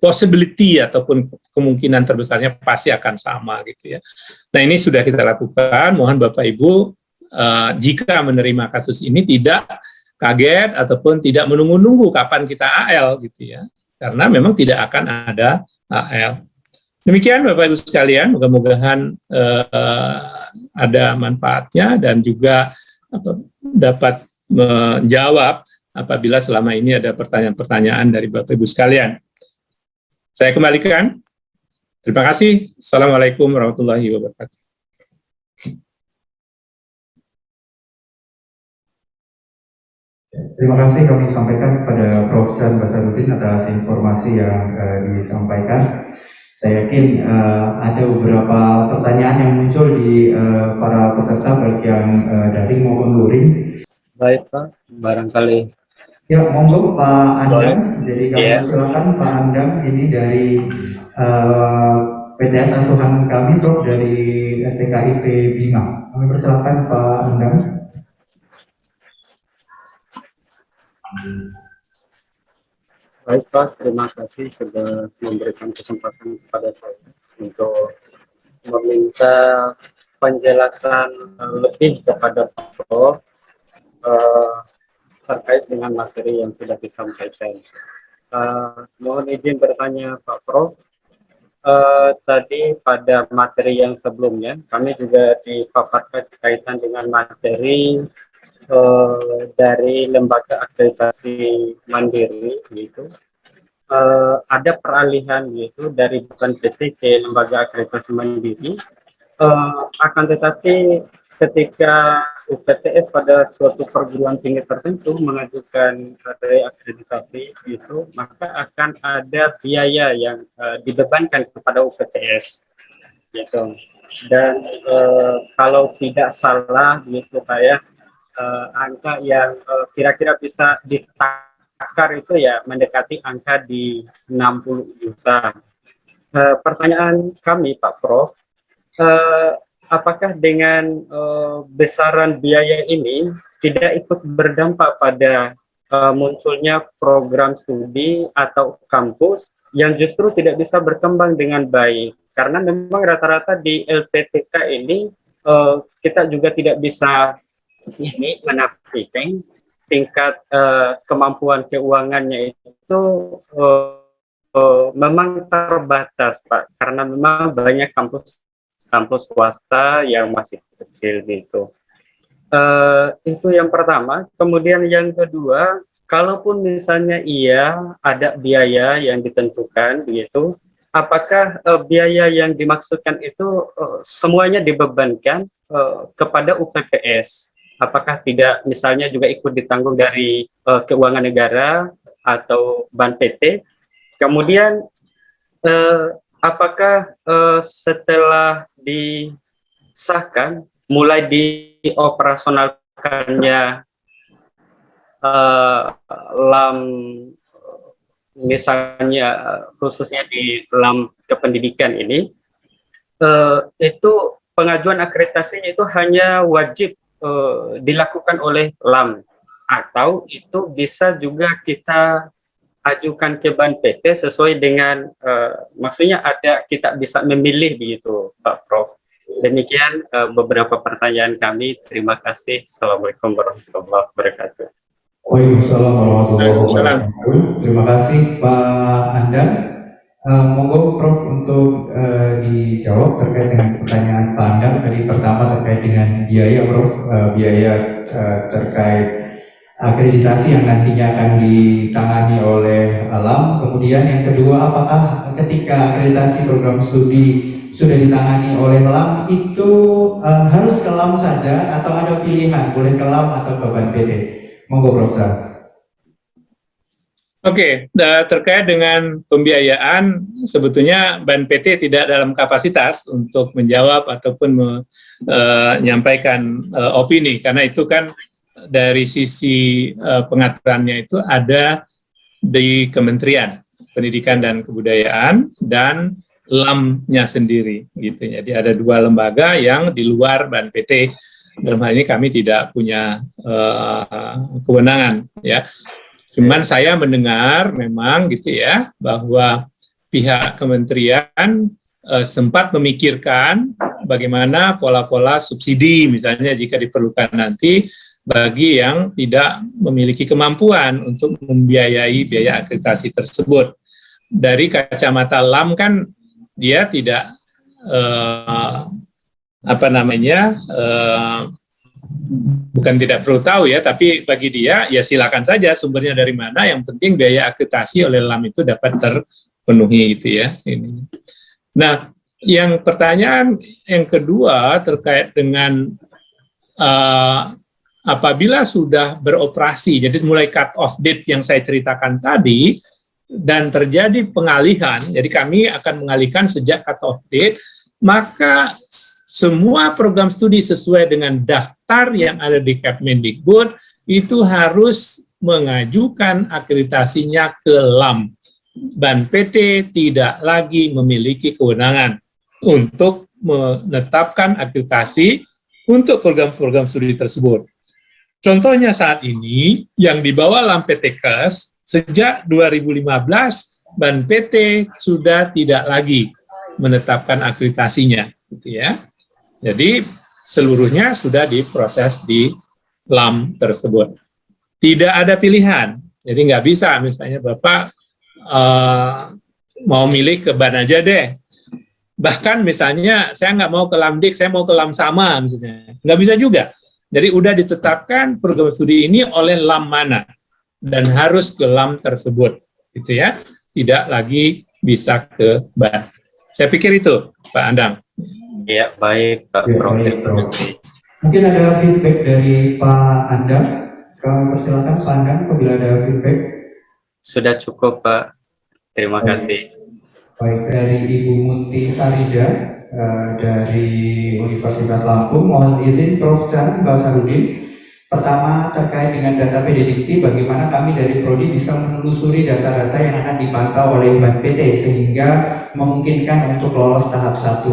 possibility ataupun kemungkinan terbesarnya pasti akan sama gitu ya. Nah, ini sudah kita lakukan. Mohon Bapak Ibu jika menerima kasus ini tidak kaget ataupun tidak menunggu-nunggu kapan kita AL gitu ya. Karena memang tidak akan ada AL. Demikian Bapak Ibu sekalian, mudah-mudahan ada manfaatnya dan juga dapat menjawab apabila selama ini ada pertanyaan-pertanyaan dari Bapak Ibu sekalian. Saya kembalikan. Terima kasih. Assalamualaikum warahmatullahi wabarakatuh. Terima kasih kami sampaikan kepada Prof. Chan Basarudin atas informasi yang disampaikan. Saya yakin ada beberapa pertanyaan yang muncul di para peserta baik yang daring maupun luring. Baik Pak, barangkali. Ya, monggo Pak Andang. Jadi kami silakan Pak Andang ini dari PTS asuhan kami Prof dari STKIP Bima. Kami persilakan Pak Andang. Baik Pak, terima kasih sudah memberikan kesempatan kepada saya untuk meminta penjelasan lebih kepada Pak Prof terkait dengan materi yang sudah disampaikan. Mohon izin bertanya Pak Prof, tadi pada materi yang sebelumnya kami juga dipaparkan kaitan dengan materi dari lembaga akreditasi mandiri gitu. Ada peralihan gitu dari Ban PT ke lembaga akreditasi mandiri, akan tetapi ketika UPTS pada suatu perguruan tinggi tertentu mengajukan reakreditasi itu, maka akan ada biaya yang dibebankan kepada UPTS gitu. Dan kalau tidak salah gitu kayak angka yang kira-kira bisa ditakar itu ya mendekati angka di 60 juta. Pertanyaan kami Pak Prof, apakah dengan besaran biaya ini tidak ikut berdampak pada munculnya program studi atau kampus yang justru tidak bisa berkembang dengan baik? Karena memang rata-rata di LPTK ini kita juga tidak bisa ini menafikan tingkat kemampuan keuangannya itu memang terbatas Pak, karena memang banyak kampus swasta yang masih kecil gitu. Itu yang pertama. Kemudian yang kedua, kalaupun misalnya iya ada biaya yang ditentukan begitu, apakah biaya yang dimaksudkan itu semuanya dibebankan kepada UPPS? Apakah tidak misalnya juga ikut ditanggung dari keuangan negara atau BAN PT? Kemudian apakah setelah disahkan mulai dioperasionalkannya LAM misalnya khususnya di LAM kependidikan ini, itu pengajuan akreditasinya itu hanya wajib dilakukan oleh LAM, atau itu bisa juga kita ajukan ke BAN PT sesuai dengan maksudnya ada kita bisa memilih begitu Pak Prof. Demikian beberapa pertanyaan kami. Terima kasih. Assalamualaikum warahmatullahi wabarakatuh. Waalaikumsalam warahmatullahi Waalaikumsalam. wabarakatuh. Terima kasih Pak Andang. Monggo Prof untuk dijawab terkait dengan pertanyaan Pak Andang. Tadi pertama terkait dengan biaya Prof, biaya terkait akreditasi yang nantinya akan ditangani oleh LAM. Kemudian yang kedua, apakah ketika akreditasi program studi sudah ditangani oleh LAM itu harus ke LAM saja atau ada pilihan boleh ke LAM atau ke BAN PT? Monggo Prof. Oke, terkait dengan pembiayaan, sebetulnya BAN PT tidak dalam kapasitas untuk menjawab ataupun menyampaikan opini, karena itu kan dari sisi pengaturannya itu ada di Kementerian Pendidikan dan Kebudayaan dan LAM-nya sendiri, gitu. Jadi ada dua lembaga yang di luar BAN PT. Dalam hal ini kami tidak punya kewenangan, ya. Cuman saya mendengar memang gitu ya bahwa pihak kementerian sempat memikirkan bagaimana pola-pola subsidi misalnya jika diperlukan nanti bagi yang tidak memiliki kemampuan untuk membiayai biaya akreditasi tersebut. Dari kacamata LAM kan dia tidak bukan tidak perlu tahu ya, tapi bagi dia ya silakan saja sumbernya dari mana, yang penting biaya akreditasi oleh LAM itu dapat terpenuhi gitu ya. Ini. Nah, yang pertanyaan yang kedua terkait dengan apabila sudah beroperasi, jadi mulai cut off date yang saya ceritakan tadi, dan terjadi pengalihan, jadi kami akan mengalihkan sejak cut off date, maka semua program studi sesuai dengan daftar yang ada di Kemendikbud itu harus mengajukan akreditasinya ke LAM. BAN PT tidak lagi memiliki kewenangan untuk menetapkan akreditasi untuk program-program studi tersebut. Contohnya saat ini yang dibawa LAM PTKes sejak 2015 BAN PT sudah tidak lagi menetapkan akreditasinya, gitu ya. Jadi seluruhnya sudah diproses di LAM tersebut. Tidak ada pilihan, jadi nggak bisa misalnya Bapak mau milih ke BAN aja deh. Bahkan misalnya saya nggak mau ke LAMDIK, saya mau ke LAM sama misalnya, nggak bisa juga. Jadi udah ditetapkan program studi ini oleh LAM mana dan harus ke LAM tersebut, gitu ya. Tidak lagi bisa ke BAN. Saya pikir itu, Pak Andang. Ya, baik Pak Prof. Terima kasih. Mungkin ada feedback dari Pak Andang. Persilakan Pak Andang apabila ada feedback. Sudah cukup, Pak. Terima kasih. Baik, dari Ibu Munti Sarida dari Universitas Lampung. Mohon izin Prof. Chan Basarudin. Pertama, terkait dengan data PDDikti, bagaimana kami dari Prodi bisa menelusuri data-data yang akan dipantau oleh Ban PT sehingga memungkinkan untuk lolos tahap 1.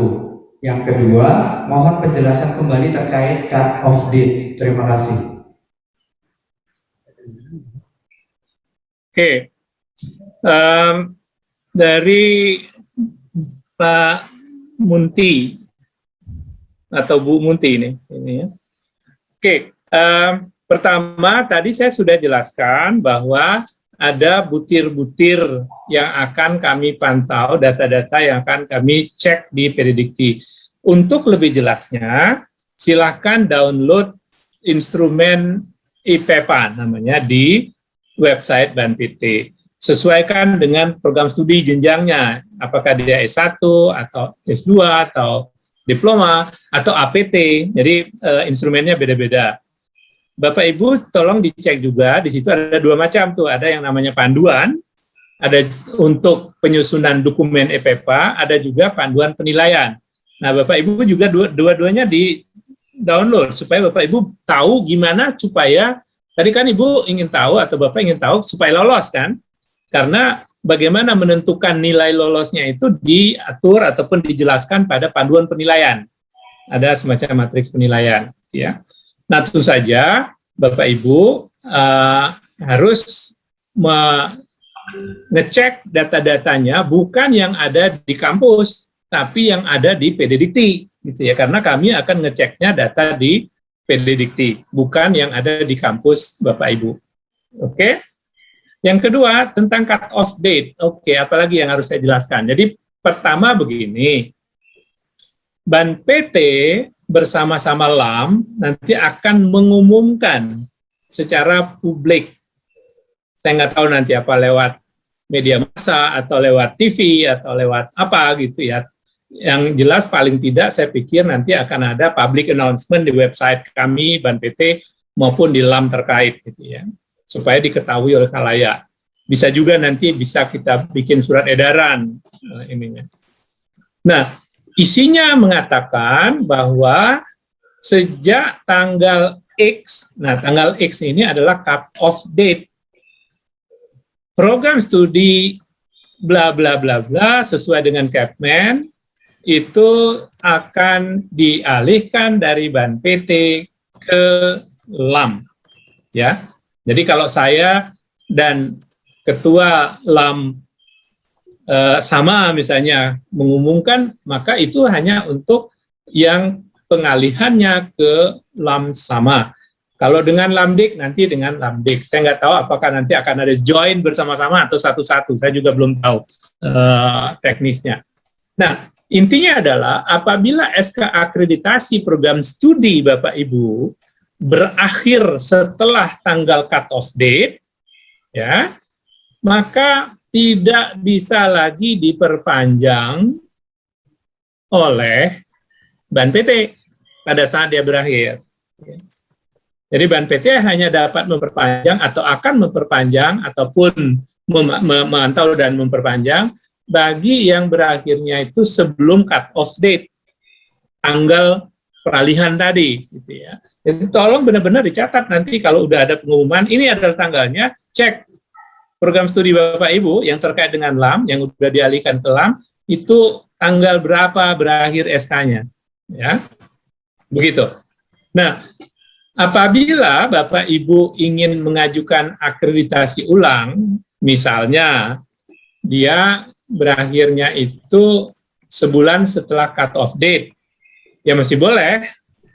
Yang kedua, mohon penjelasan kembali terkait cut off date. Terima kasih. Oke. Dari Pak Munti atau Bu Munti ini ya. Oke. Pertama, tadi saya sudah jelaskan bahwa ada butir-butir yang akan kami pantau, data-data yang akan kami cek di PDDikti. Untuk lebih jelasnya, silakan download instrumen IPEPA namanya di website Ban PT. Sesuaikan dengan program studi jenjangnya, apakah dia S1 atau S2 atau diploma atau APT. Jadi instrumennya beda-beda. Bapak Ibu tolong dicek juga, di situ ada dua macam tuh, ada yang namanya panduan, ada untuk penyusunan dokumen EPEPA, ada juga panduan penilaian. Nah, Bapak Ibu juga dua-duanya di download supaya Bapak Ibu tahu gimana supaya, tadi kan Ibu ingin tahu atau Bapak ingin tahu supaya lolos kan? Karena bagaimana menentukan nilai lolosnya itu diatur ataupun dijelaskan pada panduan penilaian. Ada semacam matriks penilaian, ya. Nah, tentu saja Bapak Ibu harus ngecek data-datanya bukan yang ada di kampus, tapi yang ada di PDDikti, gitu ya. Karena kami akan ngeceknya data di PDDikti, bukan yang ada di kampus Bapak Ibu. Oke? Yang kedua tentang cut off date. Oke, apalagi yang harus saya jelaskan. Jadi pertama begini, Ban PT bersama-sama LAM nanti akan mengumumkan secara publik. Saya nggak tahu nanti apa lewat media massa atau lewat TV atau lewat apa gitu ya. Yang jelas paling tidak saya pikir nanti akan ada public announcement di website kami Ban PT maupun di LAM terkait gitu ya, supaya diketahui oleh khalayak. Bisa juga nanti bisa kita bikin surat edaran ininya. Nah, isinya mengatakan bahwa sejak tanggal X, nah tanggal X ini adalah cut off date. Program studi bla bla bla bla sesuai dengan Kepmen itu akan dialihkan dari Ban PT ke LAM. Ya. Jadi kalau saya dan ketua LAM sama misalnya mengumumkan, maka itu hanya untuk yang pengalihannya ke LAM sama. Kalau dengan LAMDIK, nanti dengan LAMDIK. Saya nggak tahu apakah nanti akan ada join bersama-sama atau satu-satu. Saya juga belum tahu teknisnya. Nah, intinya adalah apabila SK akreditasi program studi Bapak Ibu berakhir setelah tanggal cut-off date, ya, maka tidak bisa lagi diperpanjang oleh Ban PT pada saat dia berakhir. Jadi Ban PT hanya dapat memperpanjang atau akan memperpanjang ataupun memantau dan memperpanjang bagi yang berakhirnya itu sebelum cut-off date, tanggal peralihan tadi. Gitu ya. Jadi tolong benar-benar dicatat nanti kalau udah ada pengumuman, ini adalah tanggalnya, cek program studi Bapak Ibu yang terkait dengan LAM, yang sudah dialihkan ke LAM, itu tanggal berapa berakhir SK-nya. Ya. Begitu. Nah, apabila Bapak Ibu ingin mengajukan akreditasi ulang, misalnya dia berakhirnya itu sebulan setelah cut-off date, ya masih boleh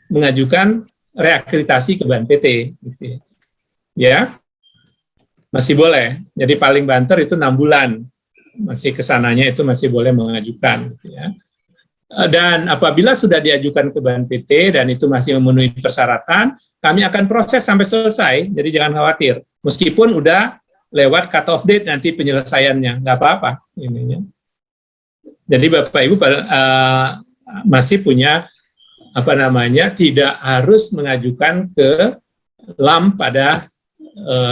mengajukan reakreditasi ke Ban PT. Gitu. Ya. Masih boleh. Jadi paling banter itu 6 bulan. Masih kesananya itu masih boleh mengajukan. Ya. Dan apabila sudah diajukan ke Ban PT dan itu masih memenuhi persyaratan, kami akan proses sampai selesai. Jadi jangan khawatir. Meskipun udah lewat cut-off date nanti penyelesaiannya. Nggak apa-apa. Jadi Bapak Ibu masih punya tidak harus mengajukan ke LAM pada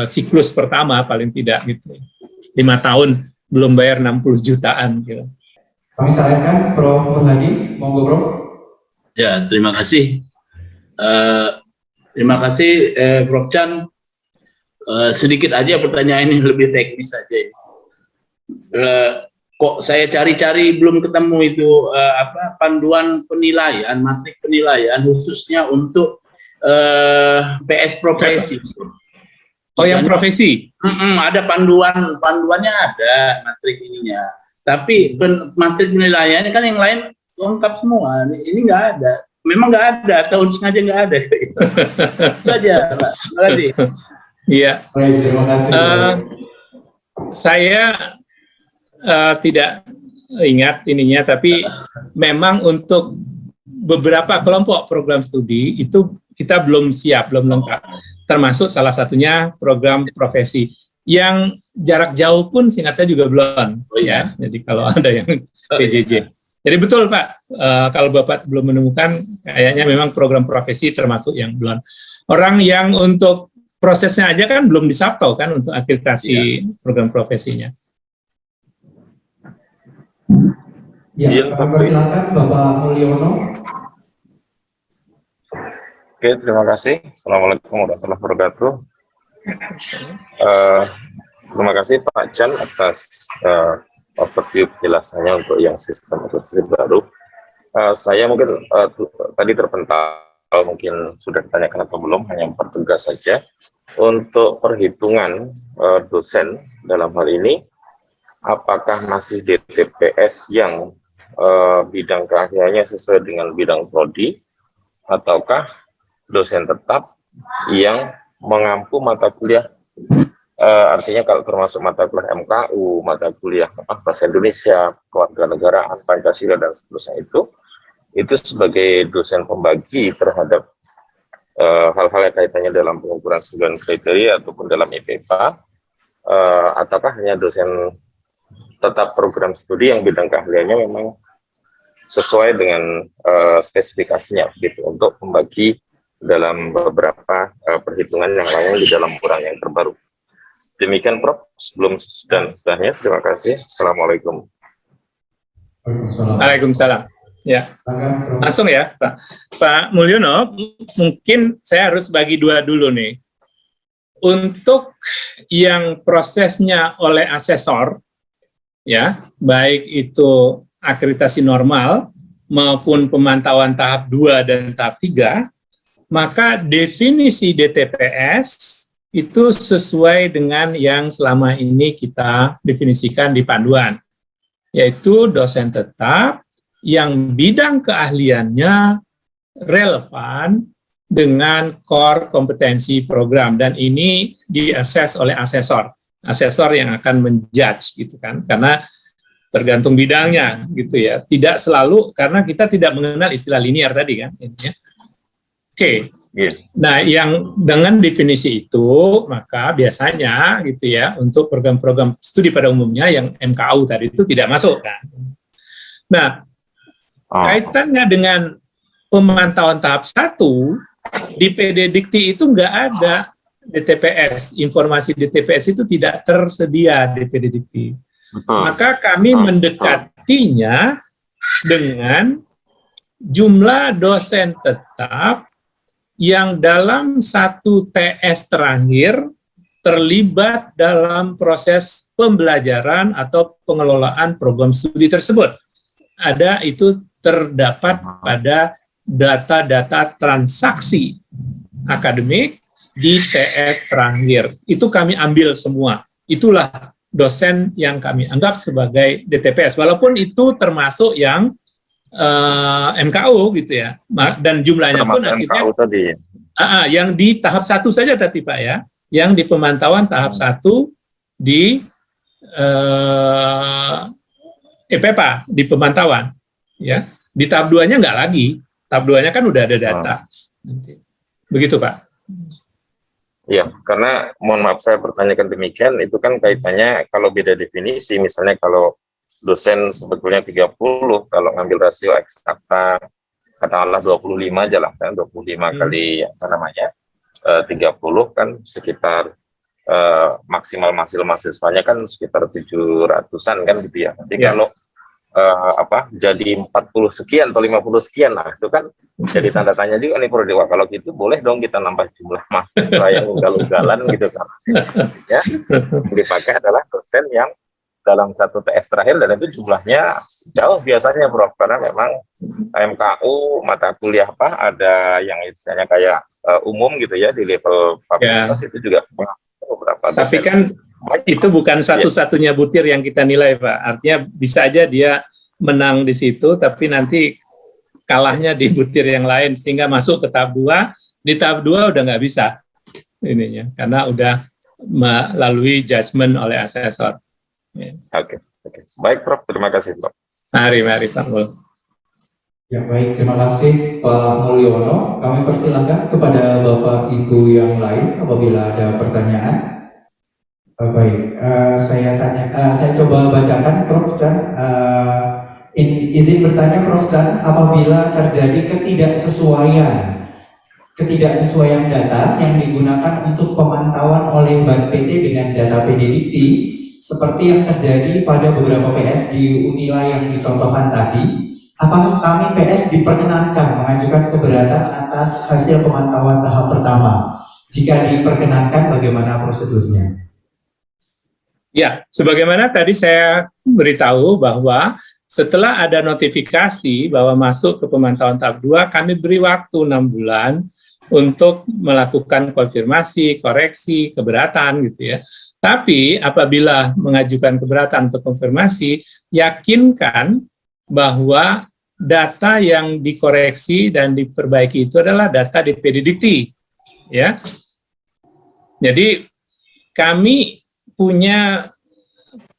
siklus pertama paling tidak gitu. 5 tahun belum bayar 60 jutaan gitu. Kami sarankan Prof. Murhadi, monggo Prof. Ya, terima kasih. Terima kasih Prof. Chan. Sedikit aja pertanyaan ini lebih teknis saja. Kok saya cari-cari belum ketemu itu panduan penilaian, matrik penilaian khususnya untuk PS profesi. Oh, yang profesi? Ada panduannya ada matrik ininya. Tapi matrik penilaiannya kan yang lain lengkap semua. Ini nggak ada. Memang nggak ada. Tahun sengaja nggak ada. Itu aja, Pak. Terima kasih. Iya. Baik, terima kasih. Saya tidak ingat ininya, tapi memang untuk beberapa kelompok program studi itu kita belum siap, belum lengkap. Termasuk salah satunya program profesi. Yang jarak jauh pun seingat saya juga belum. Ya. Jadi kalau ada yang PJJ. Jadi betul Pak, kalau Bapak belum menemukan, kayaknya memang program profesi termasuk yang belum. Orang yang untuk prosesnya aja kan belum disaptau kan untuk akreditasi program profesinya. Ya, silakan Bapak Mulyono. Oke, terima kasih. Assalamualaikum warahmatullahi wabarakatuh. Terima kasih Pak Chan atas overview penjelasannya untuk yang sistem akreditasi baru. Saya mungkin tadi terpental, mungkin sudah ditanyakan atau belum, hanya mempertegas saja. Untuk perhitungan dosen dalam hal ini, apakah masih DTPS yang bidang keahliannya sesuai dengan bidang prodi, ataukah dosen tetap yang mengampu mata kuliah, artinya kalau termasuk mata kuliah MKU, mata kuliah bahasa Indonesia, kewarganegaraan, Pancasila, dan seterusnya itu sebagai dosen pembagi terhadap hal-hal yang kaitannya dalam pengukuran 9 kriteria ataupun dalam IPK, ataukah hanya dosen tetap program studi yang bidang keahliannya memang sesuai dengan spesifikasinya gitu, untuk membagi dalam beberapa perhitungan yang lain di dalam ukuran yang terbaru. Demikian Prof, sebelum dan sudahnya. Terima kasih. Assalamualaikum. Waalaikumsalam. Ya, langsung ya Pak Mulyono, mungkin saya harus bagi dua dulu nih. Untuk yang prosesnya oleh asesor, ya, baik itu akreditasi normal maupun pemantauan tahap 2 dan tahap 3, maka definisi DTPS itu sesuai dengan yang selama ini kita definisikan di panduan, yaitu dosen tetap yang bidang keahliannya relevan dengan core kompetensi program, dan ini diakses oleh asesor yang akan menjudge gitu kan, karena tergantung bidangnya gitu ya, tidak selalu, karena kita tidak mengenal istilah linear tadi kan ya. Oke. Nah, yang dengan definisi itu, maka biasanya gitu ya, untuk program-program studi pada umumnya yang MKU tadi itu tidak masuk kan. Nah, kaitannya dengan pemantauan tahap 1 di PD Dikti itu nggak ada DTPS, informasi DTPS itu tidak tersedia di PD Dikti. Maka kami mendekatinya dengan jumlah dosen tetap yang dalam 1 TS terakhir terlibat dalam proses pembelajaran atau pengelolaan program studi tersebut. Ada itu terdapat pada data-data transaksi akademik di TS terakhir. Itu kami ambil semua. Itulah dosen yang kami anggap sebagai DTPS. Walaupun itu termasuk yang MKU gitu ya. Dan jumlahnya termasuk pun akhirnya MKU tadi. Yang di tahap 1 saja tadi Pak ya. Yang di pemantauan tahap 1 di EPPA, di pemantauan. Ya, di tahap 2-nya nggak lagi. Tahap 2-nya kan udah ada data. Begitu Pak. Ya, karena mohon maaf saya pertanyakan demikian, itu kan kaitannya kalau beda definisi, misalnya kalau dosen sebetulnya 30, kalau ngambil rasio eksakta katakanlah 25 aja lah kan, 25 kali apa namanya 30 kan sekitar maksimal mahasiswanya kan sekitar 700-an kan gitu ya. Nanti kalau jadi 40 sekian atau 50 sekian, nah itu kan jadi tanda tanya juga nih Prof. Dewa. Kalau gitu boleh dong kita nambah jumlah mahasiswa yang ugal-ugalan gitu kan. Ya, yang dipakai adalah dosen yang dalam satu TS terakhir, dan itu jumlahnya jauh biasanya Prof, karena memang MKU mata kuliah ada yang istilahnya kayak umum gitu ya di level fakultas itu juga beberapa dosen. Tapi kan itu bukan satu-satunya butir yang kita nilai, Pak. Artinya bisa aja dia menang di situ, tapi nanti kalahnya di butir yang lain, sehingga masuk ke tahap 2. Di tahap 2 udah nggak bisa ininya, karena udah melalui judgement oleh asesor. Oke. Baik Prof, terima kasih Prof. Mari Pak Mul. Ya baik, terima kasih Pak Mulyono. Kami persilakan kepada Bapak Ibu yang lain apabila ada pertanyaan. Baik, saya coba bacakan Prof Chan. Izin bertanya Prof Chan, apabila terjadi ketidaksesuaian data yang digunakan untuk pemantauan oleh BAN PT dengan data PDDikti, seperti yang terjadi pada beberapa PS di Unila yang dicontohkan tadi, apakah kami PS diperkenankan mengajukan keberatan atas hasil pemantauan tahap pertama? Jika diperkenankan, bagaimana prosedurnya? Ya, sebagaimana tadi saya beritahu bahwa setelah ada notifikasi bahwa masuk ke pemantauan tahap 2, kami beri waktu 6 bulan untuk melakukan konfirmasi, koreksi, keberatan gitu ya. Tapi apabila mengajukan keberatan untuk konfirmasi, yakinkan bahwa data yang dikoreksi dan diperbaiki itu adalah data di PDDikti, ya. Jadi kami punya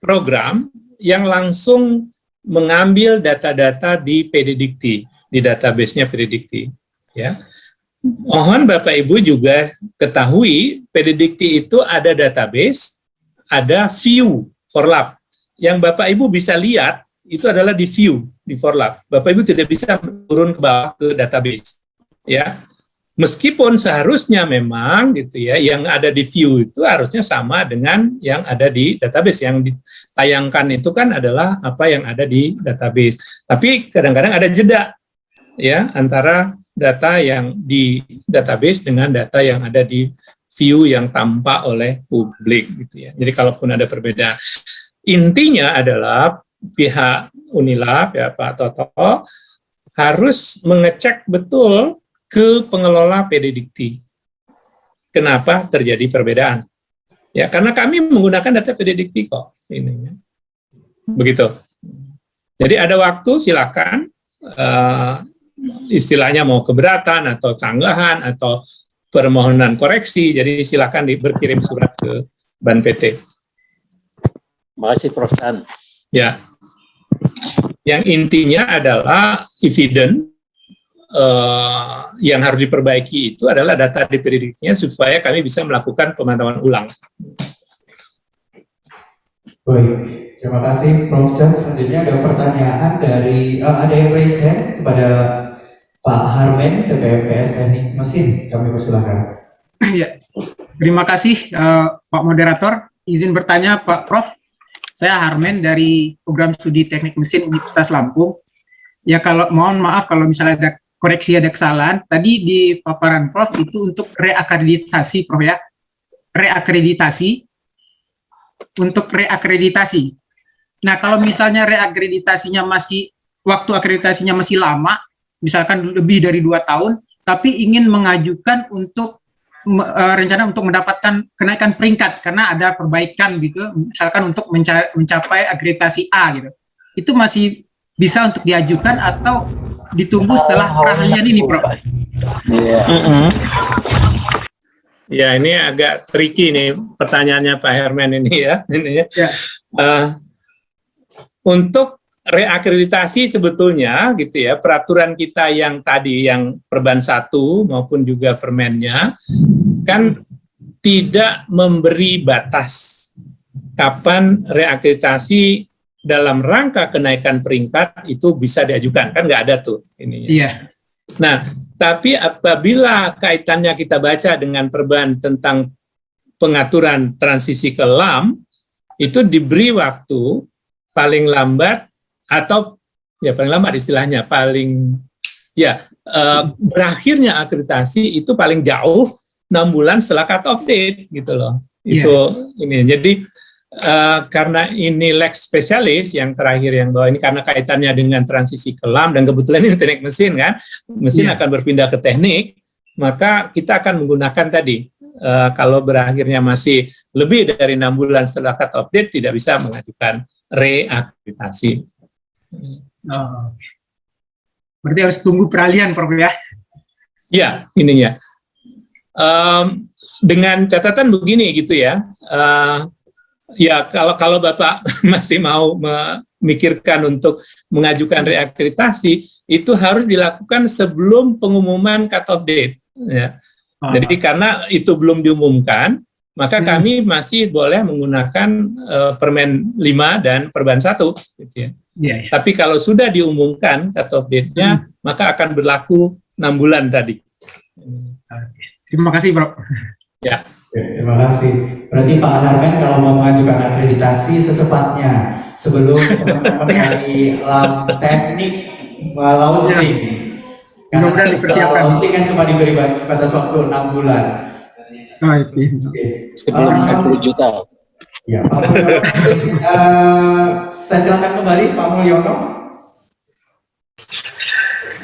program yang langsung mengambil data-data di PDDikti, di database-nya PDDikti, ya. Mohon Bapak Ibu juga ketahui, PDDikti itu ada database, ada view forlap. Yang Bapak Ibu bisa lihat itu adalah di view, di forlap. Bapak Ibu tidak bisa turun ke bawah ke database, ya. Meskipun seharusnya memang gitu ya, yang ada di view itu harusnya sama dengan yang ada di database. Yang ditayangkan itu kan adalah apa yang ada di database. Tapi kadang-kadang ada jeda ya antara data yang di database dengan data yang ada di view yang tampak oleh publik gitu ya. Jadi kalaupun ada perbedaan, intinya adalah pihak Unila, pihak Pak Toto harus mengecek betul ke pengelola PDDikti. Kenapa terjadi perbedaan? Ya, karena kami menggunakan data PDDikti kok ininya. Begitu. Jadi ada waktu silakan istilahnya mau keberatan atau canggahan atau permohonan koreksi, jadi silakan berkirim surat ke BAN PT. Makasih Prof Chan. Ya, yang intinya adalah evidence yang harus diperbaiki itu adalah data di PDDiktinya supaya kami bisa melakukan pemantauan ulang. Baik, terima kasih Prof Chan. Selanjutnya ada pertanyaan dari ada yang raise hand kepada Pak Harmen, TPMPS Teknik Mesin. Kami persilakan. Ya, terima kasih Pak Moderator. Izin bertanya Pak Prof. Saya Harmen dari Program Studi Teknik Mesin Universitas Lampung. Ya, kalau mohon maaf kalau misalnya ada koreksi, ada kesalahan. Tadi di paparan Prof itu untuk reakreditasi, Prof ya. Untuk reakreditasi. Nah, kalau misalnya reakreditasinya waktu akreditasinya masih lama, misalkan lebih dari 2 tahun, tapi ingin mengajukan untuk rencana untuk mendapatkan kenaikan peringkat karena ada perbaikan gitu, misalkan untuk mencapai akreditasi A gitu. Itu masih bisa untuk diajukan atau ditunggu setelah perahalian ini, Prof? Ya, ini agak tricky nih pertanyaannya Pak Herman ini ya. Untuk reakreditasi sebetulnya gitu ya, peraturan kita yang tadi yang Perban 1 maupun juga permennya kan tidak memberi batas kapan reakreditasi dalam rangka kenaikan peringkat itu bisa diajukan, kan nggak ada tuh ininya. Iya. Nah, tapi apabila kaitannya kita baca dengan perubahan tentang pengaturan transisi ke LAM, itu diberi waktu paling lambat atau ya paling lambat istilahnya berakhirnya akreditasi itu paling jauh 6 bulan setelah cut off date gitu loh. Itu ini. Jadi karena ini lex spesialis yang terakhir yang bahwa ini karena kaitannya dengan transisi ke LAM dan kebetulan ini teknik mesin kan, mesin akan berpindah ke teknik, maka kita akan menggunakan tadi kalau berakhirnya masih lebih dari 6 bulan setelah cut off date tidak bisa mengajukan reakreditasi. Berarti harus tunggu peralihan, Prof ya? Ya, ininya. Dengan catatan begini gitu ya. Ya kalau Bapak masih mau memikirkan untuk mengajukan reakreditasi, itu harus dilakukan sebelum pengumuman cut off date. Ya. Jadi karena itu belum diumumkan, maka kami masih boleh menggunakan Permen 5 dan Perban 1. Gitu ya. Tapi kalau sudah diumumkan cut off date-nya, maka akan berlaku 6 bulan tadi. Terima kasih, Prof. Ya. Terima kasih. Berarti Pak Harmen kalau mau mengajukan akreditasi secepatnya sebelum teman-teman dari LAM teknik launching. Mudah-mudahan dipersiapkan. Launching kan cuma diberi batas waktu 6 bulan. Sebelum 20 juta. Ya, Pak Mulyono. Saya silakan kembali Pak Mulyono.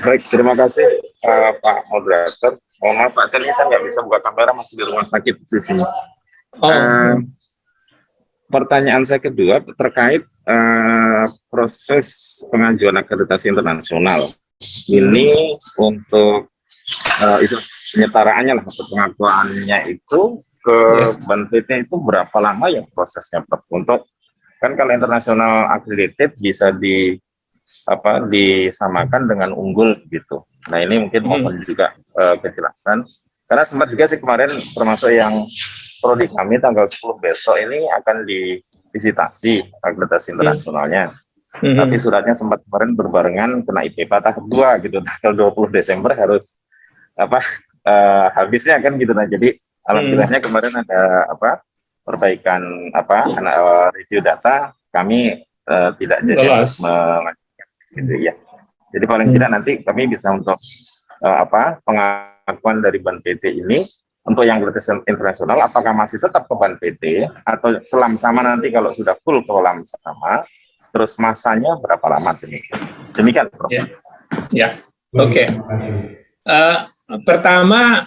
Baik, terima kasih Pak Moderator. Mohon maaf Pak Chan, ini saya nggak bisa buka kamera, masih di rumah sakit di sini. Pertanyaan saya kedua terkait proses pengajuan akreditasi internasional. Ini untuk itu penyetaraannya lah, untuk pengakuannya itu ke BANPT itu berapa lama ya prosesnya, Prof? Untuk kan kalau internasional accredited bisa disamakan dengan unggul gitu. Nah ini mungkin mohon juga kejelasan, karena sempat juga sih kemarin termasuk yang prodi kami tanggal 10 besok ini akan divisitasi akreditasi internasionalnya. Tapi suratnya sempat kemarin berbarengan kena IP patah kedua gitu, tanggal 20 Desember harus habisnya kan gitu. Nah jadi alhamdulillahnya kemarin ada perbaikan review data, kami tidak jadi melanjutkan gitu ya. Jadi paling tidak nanti kami bisa untuk pengakuan dari BANPT ini untuk yang akreditasi internasional apakah masih tetap ke BANPT atau selam sama nanti kalau sudah full ke LAM sama, terus masanya berapa lama demikian Prof. Ya. Oke. Pertama,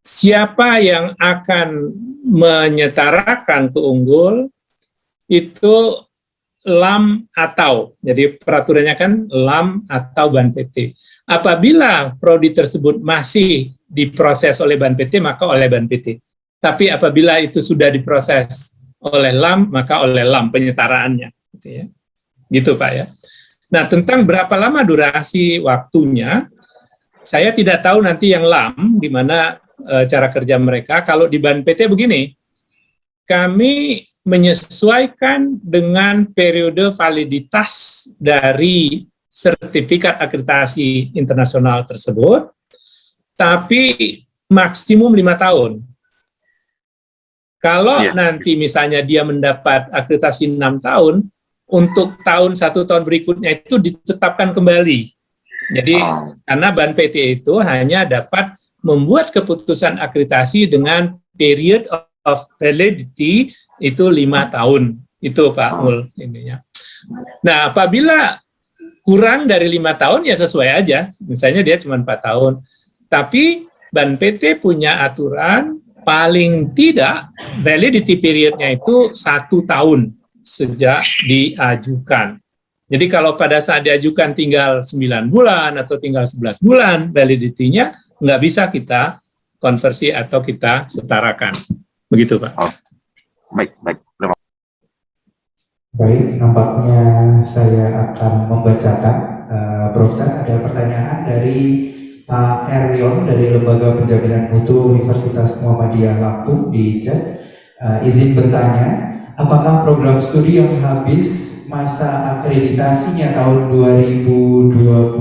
siapa yang akan menyetarakan ke unggul itu LAM atau, jadi peraturannya kan LAM atau BANPT. Apabila prodi tersebut masih diproses oleh BANPT, maka oleh BANPT. Tapi apabila itu sudah diproses oleh LAM, maka oleh LAM penyetaraannya. Gitu ya. Gitu Pak ya. Nah tentang berapa lama durasi waktunya, saya tidak tahu nanti yang LAM, gimana cara kerja mereka. Kalau di BANPT begini, kami menyesuaikan dengan periode validitas dari sertifikat akreditasi internasional tersebut, tapi maksimum 5 tahun. Kalau nanti misalnya dia mendapat akreditasi 6 tahun, untuk tahun 1 tahun berikutnya itu ditetapkan kembali. Jadi karena BANPT itu hanya dapat membuat keputusan akreditasi dengan period of validity itu 5 tahun. Itu Pak Mul ininya. Nah, apabila kurang dari 5 tahun ya sesuai aja. Misalnya dia cuma 4 tahun. Tapi BANPT punya aturan paling tidak validity periodnya itu 1 tahun sejak diajukan. Jadi kalau pada saat diajukan tinggal 9 bulan atau tinggal 11 bulan validity-nya nggak bisa kita konversi atau kita setarakan. Begitu Pak. Baik. Baik, nampaknya saya akan membacakan. Prof. Chan, ada pertanyaan dari Pak Erlion dari Lembaga Penjaminan Mutu Universitas Muhammadiyah Lampung di chat. Izin bertanya, apakah program studi yang habis masa akreditasinya tahun 2022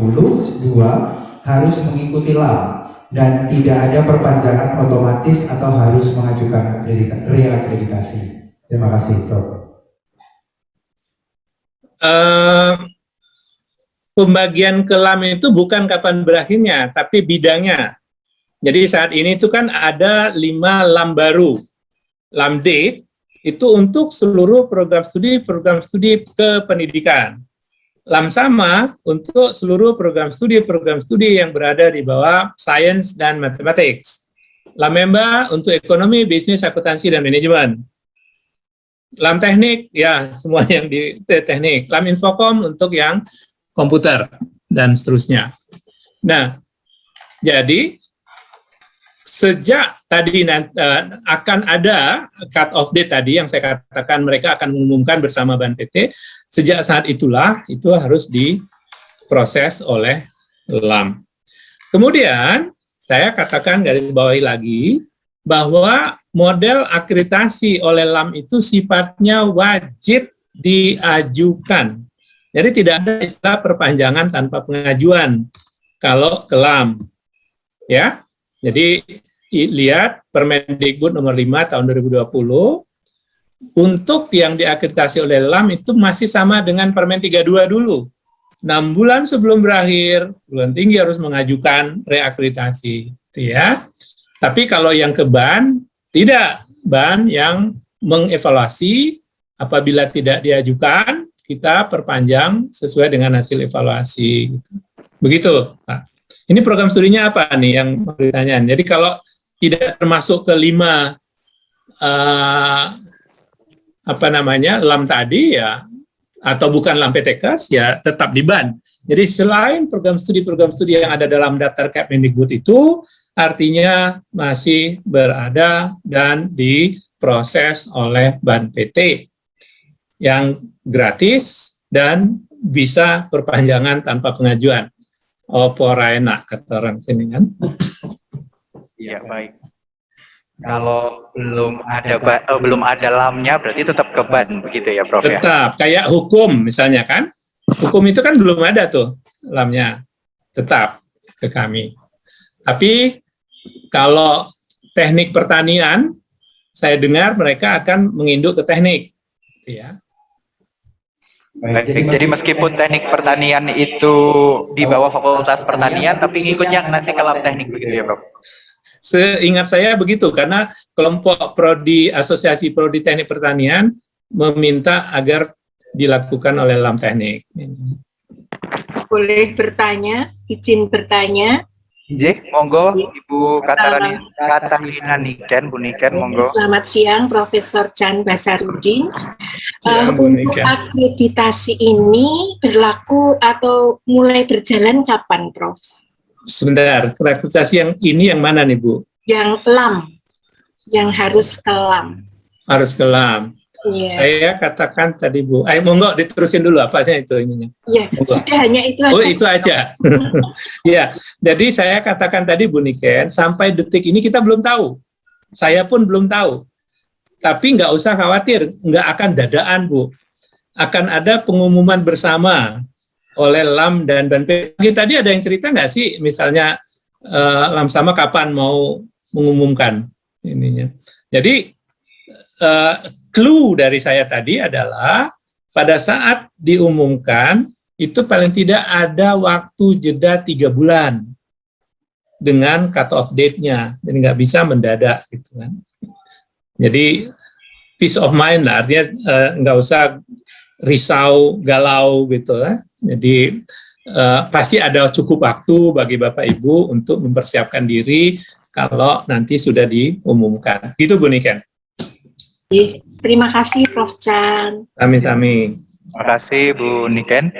harus mengikuti LAM dan tidak ada perpanjangan otomatis atau harus mengajukan reakreditasi. Terima kasih, Prof. Pembagian ke LAM itu bukan kapan berakhirnya, tapi bidangnya. Jadi saat ini itu kan ada 5 LAM baru. LAM date itu untuk seluruh program studi kependidikan. LAM sama untuk seluruh program studi yang berada di bawah sains dan mathematics. LAM MEMBA untuk ekonomi, bisnis, akuntansi, dan manajemen. LAM teknik, ya semua yang di teknik. LAM Infocom untuk yang komputer, dan seterusnya. Nah, jadi sejak tadi akan ada cut off date tadi yang saya katakan mereka akan mengumumkan bersama Ban PT, sejak saat itulah itu harus diproses oleh LAM. Kemudian saya katakan garis bawahi lagi bahwa model akreditasi oleh LAM itu sifatnya wajib diajukan. Jadi tidak ada istilah perpanjangan tanpa pengajuan kalau ke LAM. Ya. Jadi lihat Permendikbud nomor 5 tahun 2020, untuk yang diakreditasi oleh LAM itu masih sama dengan Permen 32 dulu. 6 bulan sebelum berakhir, perguruan tinggi harus mengajukan reakreditasi. Ya. Tapi kalau yang ke BAN, tidak. BAN yang mengevaluasi, apabila tidak diajukan, kita perpanjang sesuai dengan hasil evaluasi. Begitu, Pak. Ini program studinya apa nih yang pertanyaan? Jadi kalau tidak termasuk ke 5 LAM tadi ya, atau bukan LAM PTKes ya tetap di BAN. Jadi selain program studi yang ada dalam daftar Kemendikbud itu artinya masih berada dan diproses oleh BAN PT yang gratis dan bisa perpanjangan tanpa pengajuan. Opora enak kata orang sini kan. Iya, baik. Kalau belum ada LAM-nya berarti tetap ke BAN begitu ya, Prof ya? Tetap, kayak hukum misalnya kan. Hukum itu kan belum ada tuh LAM-nya. Tetap ke kami. Tapi kalau teknik pertanian, saya dengar mereka akan menginduk ke teknik. Ya. Baik, jadi meskipun teknik pertanian itu di bawah Fakultas Pertanian, tapi ngikutnya nanti ke LAM teknik begitu ya, Prof? Seingat saya begitu, karena kelompok prodi Asosiasi Prodi Teknik Pertanian meminta agar dilakukan oleh LAM teknik. Boleh bertanya, izin bertanya. Monggo Ibu Katarina Niken, Bu Niken, monggo. Selamat siang, Profesor Chan Basarudin. Untuk akreditasi ini berlaku atau mulai berjalan kapan, Prof? Sebentar, akreditasi yang ini yang mana nih, Bu? Yang LAM, yang harus ke LAM. Harus ke LAM. Yeah. Saya katakan tadi, Bu. Monggo diterusin dulu apa sih itu ininya. Iya, sudah hanya itu aja. Oh, itu aja. Ya, jadi saya katakan tadi, Bu Niken, sampai detik ini kita belum tahu. Saya pun belum tahu. Tapi nggak usah khawatir, nggak akan dadaan, Bu. Akan ada pengumuman bersama oleh LAM dan BAN PT. Tadi ada yang cerita nggak sih, misalnya LAM sama kapan mau mengumumkan ininya. Jadi, clue dari saya tadi adalah pada saat diumumkan itu paling tidak ada waktu jeda 3 bulan dengan cut off date-nya, jadi nggak bisa mendadak gitu kan. Jadi peace of mind lah, artinya nggak usah risau, galau gitu ya. Jadi pasti ada cukup waktu bagi Bapak Ibu untuk mempersiapkan diri kalau nanti sudah diumumkan. Gitu Bu Niken. Terima kasih Prof. Chan. Sami-sami. Terima kasih Bu Niken.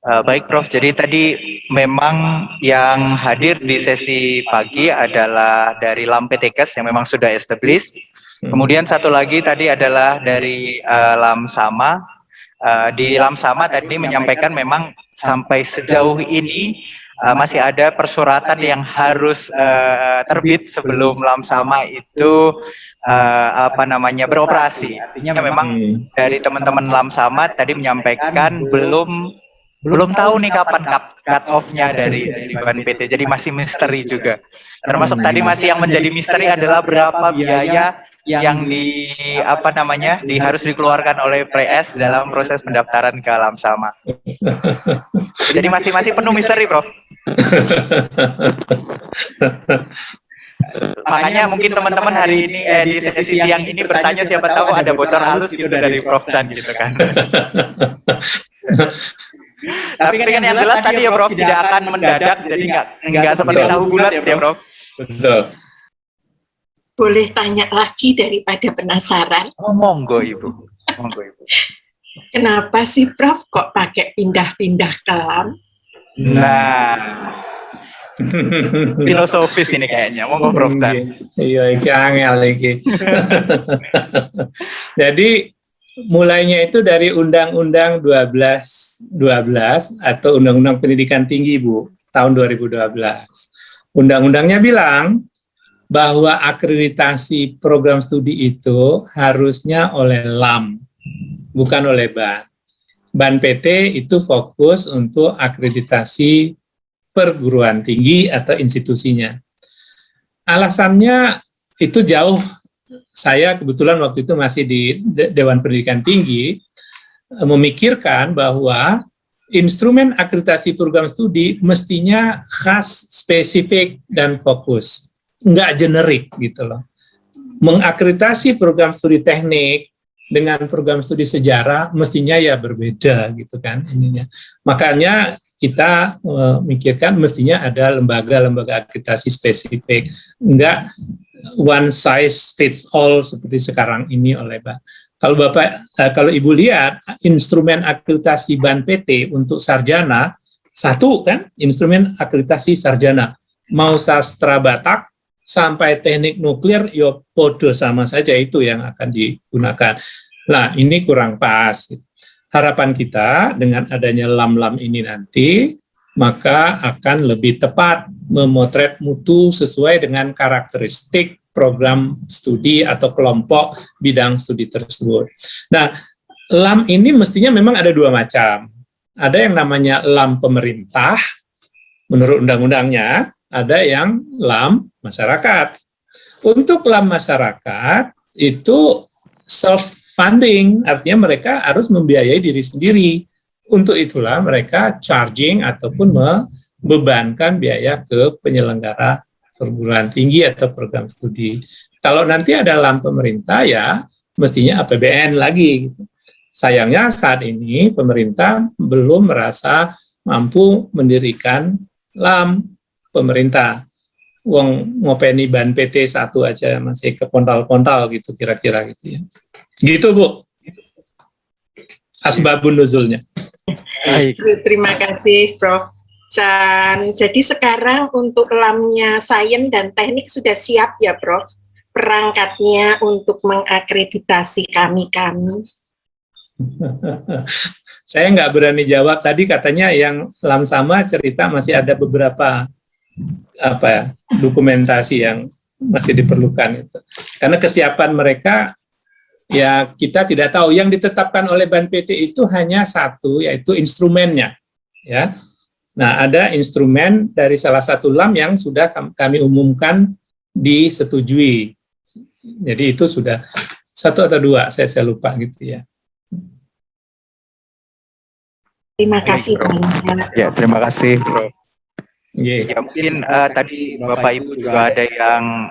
Baik Prof, jadi tadi memang yang hadir di sesi pagi adalah dari LAM PTKes yang memang sudah established. Kemudian satu lagi tadi adalah dari LAM Sama. Di LAM Sama tadi menyampaikan memang sampai sejauh ini masih ada persuratan yang harus terbit sebelum LAM Sama itu beroperasi. Artinya memang dari teman-teman LAM Sama tadi menyampaikan belum belum tahu nih kapan cut off-nya dari BAN PT, jadi masih misteri juga. Termasuk tadi masih yang menjadi misteri adalah berapa biaya yang harus dikeluarkan oleh PRES dalam proses pendaftaran ke Lamsama. Jadi masih penuh misteri, Prof. Makanya mungkin teman-teman hari ini di sesi siang ini bertanya siapa tahu ada bocor halus gitu dari Prof Chan gitu kan. Tapi kan yang jelas tadi ya Prof tidak akan mendadak, jadi nggak seperti tahu bulat ya Prof. Betul. Boleh tanya lagi daripada penasaran? Oh, monggo Ibu. Kenapa sih Prof kok pakai pindah-pindah kelam? Nah, filosofis ini kayaknya. Monggo Prof Chan. Iya, iki angel iki. Jadi mulainya itu dari Undang-Undang 12 atau Undang-Undang Pendidikan Tinggi, Bu, tahun 2012. Undang-undangnya bilang bahwa akreditasi program studi itu harusnya oleh LAM, bukan oleh BAN. BAN PT itu fokus untuk akreditasi perguruan tinggi atau institusinya. Alasannya itu jauh, saya kebetulan waktu itu masih di Dewan Pendidikan Tinggi, memikirkan bahwa instrumen akreditasi program studi mestinya khas, spesifik, dan fokus. Nggak generik gitu loh. Mengakreditasi program studi teknik dengan program studi sejarah mestinya ya berbeda gitu kan ininya. Makanya kita memikirkan mestinya ada lembaga-lembaga akreditasi spesifik, enggak one size fits all seperti sekarang ini oleh Pak. Kalau Ibu lihat instrumen akreditasi BAN PT untuk sarjana satu kan, instrumen akreditasi sarjana mau sastra Batak sampai teknik nuklir, yo podo sama saja itu yang akan digunakan. Nah, ini kurang pas. Harapan kita dengan adanya LAM-LAM ini nanti, maka akan lebih tepat memotret mutu sesuai dengan karakteristik program studi atau kelompok bidang studi tersebut. Nah, LAM ini mestinya memang ada dua macam. Ada yang namanya LAM pemerintah, menurut undang-undangnya, ada yang LAM masyarakat. Untuk LAM masyarakat itu self-funding, artinya mereka harus membiayai diri sendiri. Untuk itulah mereka charging ataupun membebankan biaya ke penyelenggara perguruan tinggi atau program studi. Kalau nanti ada LAM pemerintah ya mestinya APBN lagi. Sayangnya saat ini pemerintah belum merasa mampu mendirikan LAM pemerintah. Wong ngopeni BAN PT satu aja masih kepontal-pontal gitu kira-kira gitu ya. Gitu Bu. Asbabun nuzulnya. Terima kasih Prof Chan. Jadi sekarang untuk LAM-nya sains dan teknik sudah siap ya Prof? Perangkatnya untuk mengakreditasi kami-kami. Saya nggak berani jawab. Tadi katanya yang LAM sama cerita masih ada beberapa dokumentasi yang masih diperlukan itu. Karena kesiapan mereka ya kita tidak tahu. Yang ditetapkan oleh BAN PT itu hanya satu, yaitu instrumennya. Ya, nah ada instrumen dari salah satu LAM yang sudah kami umumkan disetujui. Jadi itu sudah satu atau dua, saya lupa gitu ya. Terima kasih banyak. Ya, terima kasih Prof. Yeah. Ya mungkin tadi Bapak Ibu juga ada yang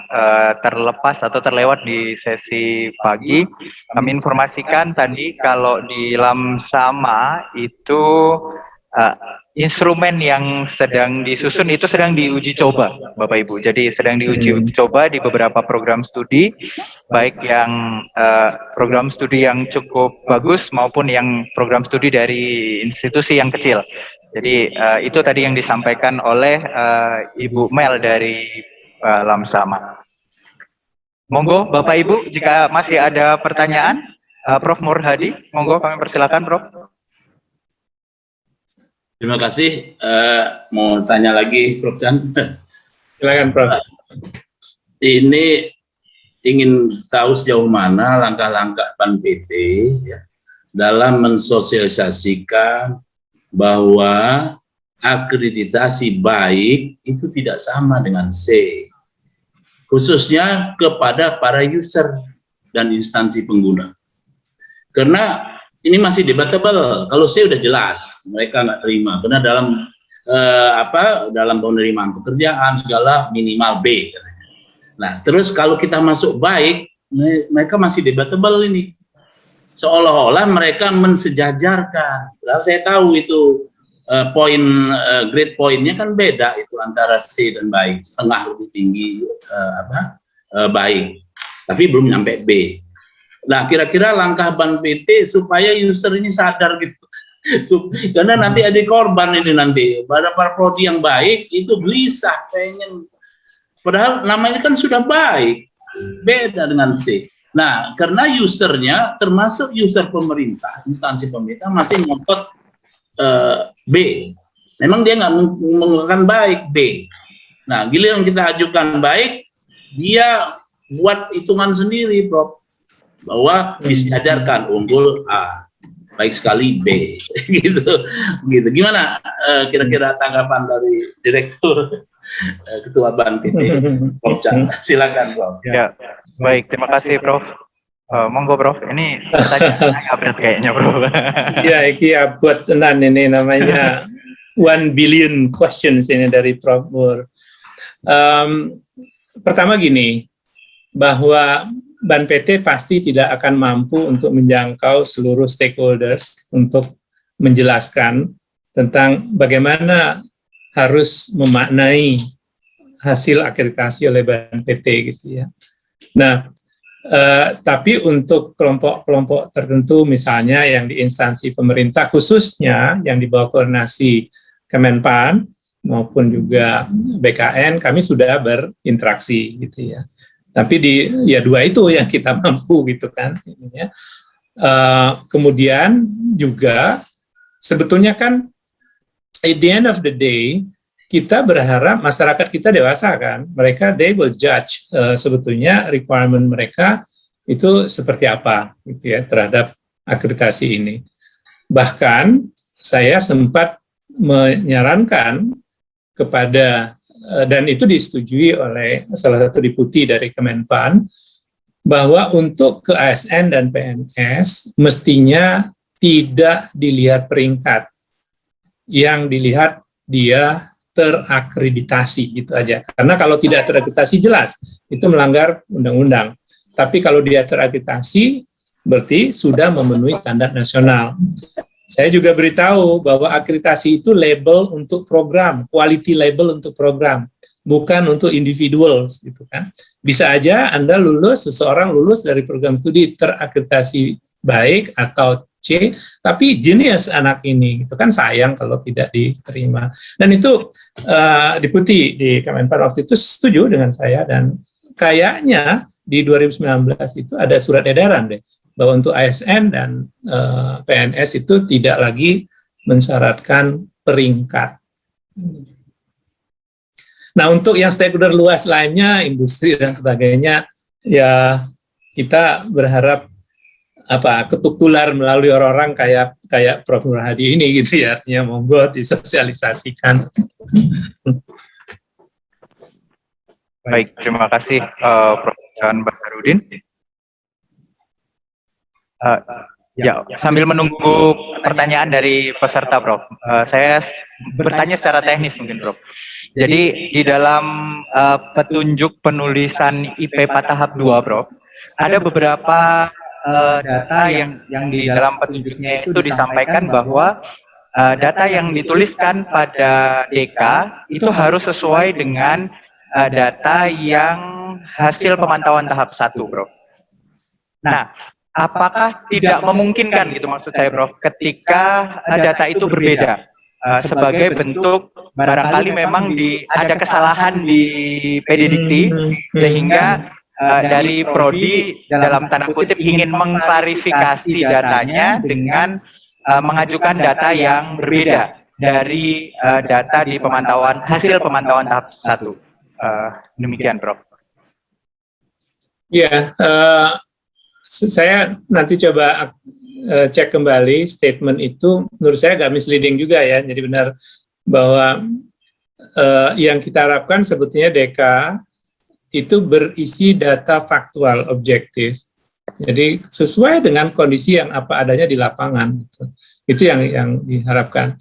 terlepas atau terlewat di sesi pagi. Kami informasikan tadi kalau di Lamsama itu instrumen yang sedang disusun itu sedang diuji coba Bapak Ibu. Jadi sedang diuji coba di beberapa program studi, baik yang program studi yang cukup bagus maupun yang program studi dari institusi yang kecil. Jadi itu tadi yang disampaikan oleh Ibu Mel dari Lamsama. Monggo Bapak Ibu jika masih ada pertanyaan, Prof Murhadi, monggo kami persilakan Prof. Terima kasih. Mau tanya lagi Prof Chan. Silakan Prof. Ini ingin tahu sejauh mana langkah-langkah BAN PT ya, dalam mensosialisasikan bahwa akreditasi baik itu tidak sama dengan C, khususnya kepada para user dan instansi pengguna. Karena ini masih debatable. Kalau C udah jelas, mereka nggak terima. Karena dalam penerimaan pekerjaan segala minimal B. Nah, terus kalau kita masuk baik, mereka masih debatable ini. Seolah-olah mereka mensejajarkan. Padahal saya tahu itu grade poinnya kan beda itu antara C dan baik, setengah lebih tinggi baik, tapi belum nyampe B. Nah, kira-kira langkah Ban PT supaya user ini sadar gitu, karena nanti ada korban ini nanti. Pada para prodi yang baik itu gelisah, pengen, padahal namanya kan sudah baik, beda dengan C. Nah, karena usernya termasuk user pemerintah, instansi pemerintah masih ngotot B. Memang dia nggak menggunakan baik B. Nah, giliran kita ajukan baik, dia buat hitungan sendiri, Prof, bahwa disejajarkan unggul A, baik sekali B, gitu. Gimana kira-kira tanggapan dari Direktur Ketua Ban PT, Prof Chan? Silakan, Prof. Ya, baik, terima kasih, Prof. Monggo, Prof. Ini pertanyaan agak berat kayaknya, Prof. Ya, iki abot tenan ini, namanya 1 billion questions ini dari Prof Mur. Pertama gini, bahwa Ban PT pasti tidak akan mampu untuk menjangkau seluruh stakeholders untuk menjelaskan tentang bagaimana harus memaknai hasil akreditasi oleh Ban PT gitu ya. Nah, tapi untuk kelompok-kelompok tertentu misalnya yang di instansi pemerintah, khususnya yang di bawah koordinasi Kemenpan maupun juga BKN, kami sudah berinteraksi gitu ya. Tapi dua itu yang kita mampu gitu kan. Kemudian juga sebetulnya kan at the end of the day kita berharap masyarakat kita dewasa kan. Mereka they will judge sebetulnya requirement mereka itu seperti apa gitu ya terhadap akreditasi ini. Bahkan saya sempat menyarankan kepada dan itu disetujui oleh salah satu deputi dari Kemenpan, bahwa untuk ke ASN dan PNS mestinya tidak dilihat peringkat, yang dilihat dia terakreditasi gitu aja. Karena kalau tidak terakreditasi jelas itu melanggar undang-undang. Tapi kalau dia terakreditasi berarti sudah memenuhi standar nasional. Saya juga beritahu bahwa akreditasi itu label untuk program, quality label untuk program, bukan untuk individuals gitu kan. Bisa aja Anda seseorang lulus dari program studi terakreditasi baik atau C, tapi jenius anak ini, itu kan sayang kalau tidak diterima. Dan itu deputi di Kemenpan waktu itu setuju dengan saya, dan kayaknya di 2019 itu ada surat edaran deh, bahwa untuk ASN dan PNS itu tidak lagi mensyaratkan peringkat. Nah, untuk yang stakeholder luas lainnya, industri dan sebagainya, ya kita berharap ketuk tular melalui orang-orang kayak Prof. Nur Hadi ini gitu ya, artinya monggo disosialisasikan. Baik, terima kasih Prof. Chan Basarudin. Ya, sambil menunggu pertanyaan dari peserta, Prof. Saya bertanya secara teknis mungkin, Prof. Jadi di dalam petunjuk penulisan IPPA tahap 2, Prof, ada beberapa data yang di dalam petunjuknya itu disampaikan bahwa data yang dituliskan pada DK itu harus sesuai dengan data yang hasil pemantauan tahap 1, Prof. Nah, apakah tidak memungkinkan gitu maksud saya, Prof, ketika data itu berbeda sebagai bentuk barangkali memang ada kesalahan di PDDikti sehingga dari prodi dalam tanda kutip ingin mengklarifikasi datanya dengan mengajukan data yang berbeda dari data di hasil pemantauan tahap 1. Demikian, Prof. Ya, saya nanti coba cek kembali statement itu, menurut saya agak misleading juga ya. Jadi benar bahwa yang kita harapkan sebetulnya DK itu berisi data faktual, objektif. Jadi sesuai dengan kondisi yang apa adanya di lapangan. Itu yang diharapkan.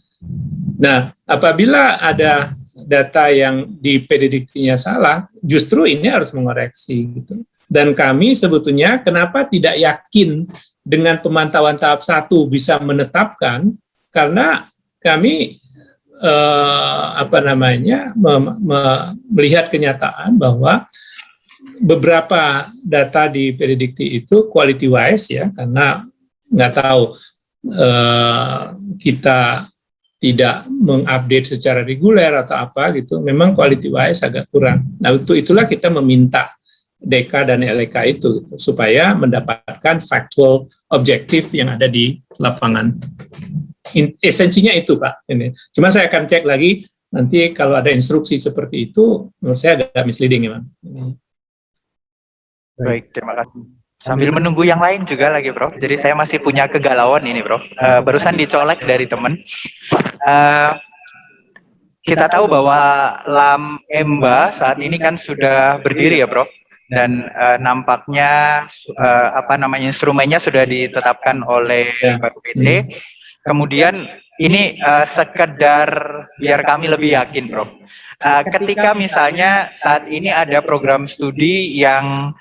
Nah, apabila ada data yang di PDDiktinya salah, justru ini harus mengoreksi gitu. Dan kami sebetulnya kenapa tidak yakin dengan pemantauan tahap 1 bisa menetapkan, karena kami melihat kenyataan bahwa beberapa data di PDDikti itu quality wise ya, karena nggak tahu kita tidak mengupdate secara reguler atau apa gitu, memang quality wise agak kurang. Nah, itulah kita meminta DK dan LK itu gitu, supaya mendapatkan factual objektif yang ada di lapangan. Esensinya itu Pak. Ini. Cuma saya akan cek lagi nanti kalau ada instruksi seperti itu, menurut saya agak misleading ya Pak. Baik, terima kasih. Sambil menunggu yang lain juga lagi, Prof. Jadi saya masih punya kegalauan ini, Prof. Barusan dicolek dari teman. Kita tahu bahwa LAM EMBA saat ini kan sudah berdiri ya, Prof. Dan nampaknya instrumennya sudah ditetapkan oleh BNPT. Kemudian ini sekedar biar kami lebih yakin, Prof. Ketika misalnya saat ini ada program studi yang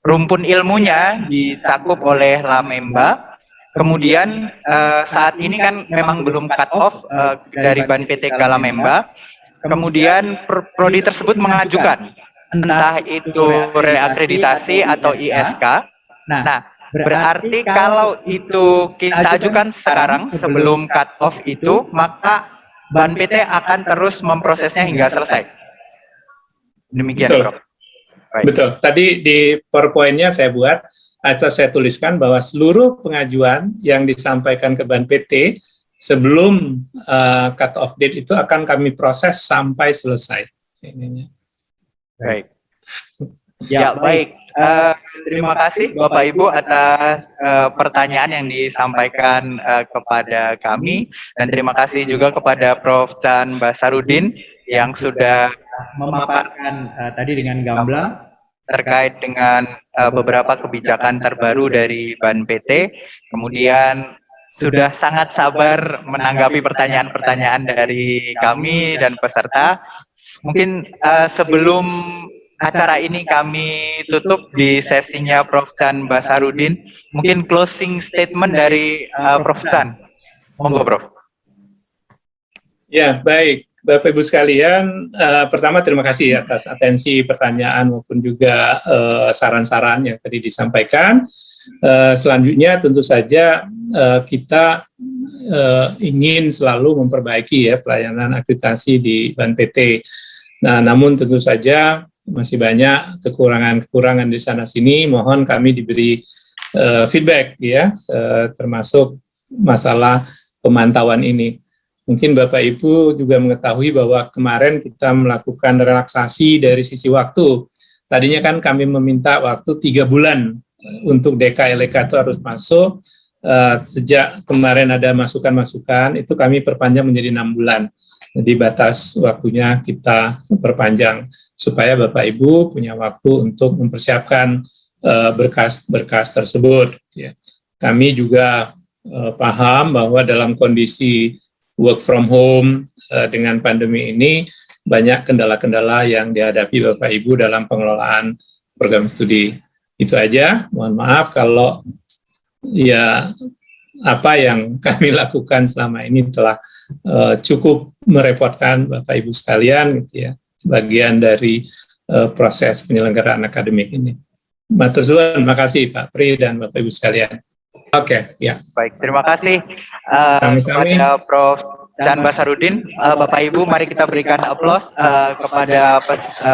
rumpun ilmunya dicakup oleh LAM EMBA, kemudian saat ini kan memang belum cut off dari BNPT ke LAM EMBA, kemudian prodi tersebut mengajukan entah itu reakreditasi atau ISK. Nah, berarti kalau itu kita ajukan sekarang sebelum cut off itu, maka BNPT akan terus memprosesnya hingga selesai. Demikian, Prof. Baik. Betul. Tadi di PowerPoint-nya saya buat atau saya tuliskan bahwa seluruh pengajuan yang disampaikan ke BNPT sebelum cut off date itu akan kami proses sampai selesai. Baik. Ya, baik. Terima kasih Bapak Ibu atas pertanyaan yang disampaikan kepada kami, dan terima kasih juga kepada Prof. Chan Basarudin yang sudah memaparkan tadi dengan gamblang terkait dengan beberapa kebijakan terbaru dari BNPT, kemudian sudah sangat sabar menanggapi pertanyaan-pertanyaan dari kami dan peserta. Mungkin sebelum acara ini kami tutup di sesinya Prof. Chan Basarudin, mungkin closing statement dari Prof. Chan. Monggo, Prof. Ya, baik. Bapak Ibu sekalian, pertama terima kasih atas atensi pertanyaan maupun juga saran-saran yang tadi disampaikan. Selanjutnya tentu saja kita ingin selalu memperbaiki ya pelayanan akreditasi di BNPT. Nah, namun tentu saja masih banyak kekurangan-kekurangan di sana-sini. Mohon kami diberi feedback ya, termasuk masalah pemantauan ini. Mungkin Bapak Ibu juga mengetahui bahwa kemarin kita melakukan relaksasi dari sisi waktu. Tadinya kan kami meminta waktu 3 bulan untuk DK LK itu harus masuk. Sejak kemarin ada masukan-masukan, itu kami perpanjang menjadi 6 bulan. Jadi batas waktunya kita perpanjang supaya Bapak Ibu punya waktu untuk mempersiapkan berkas-berkas tersebut. Ya. Kami juga paham bahwa dalam kondisi work from home dengan pandemi ini banyak kendala-kendala yang dihadapi Bapak Ibu dalam pengelolaan program studi. Itu aja, mohon maaf kalau ya apa yang kami lakukan selama ini telah cukup merepotkan Bapak Ibu sekalian gitu ya, bagian dari proses penyelenggaraan akademik ini. Matur suwun, terima kasih Pak Pri dan Bapak Ibu sekalian. Oke, ya. Baik, terima kasih kepada Prof. Chan Basarudin. Bapak Ibu, mari kita berikan aplaus kepada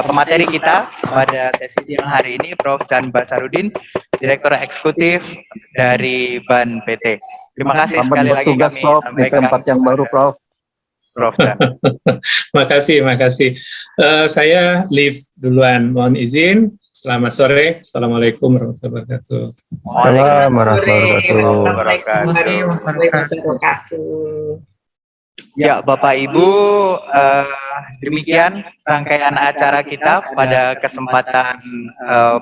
pemateri kita pada sesi siang hari ini, Prof. Chan Basarudin, Direktur Eksekutif dari BNPT. Terima kasih sekali lagi kami sampaikan. Di tempat yang baru, Prof. Prof. Chan. Makasih. Saya leave duluan, mohon izin. Selamat sore. Assalamualaikum warahmatullahi wabarakatuh. Waalaikumsalam warahmatullahi wabarakatuh. Ya, Bapak Ibu, demikian rangkaian acara kita pada kesempatan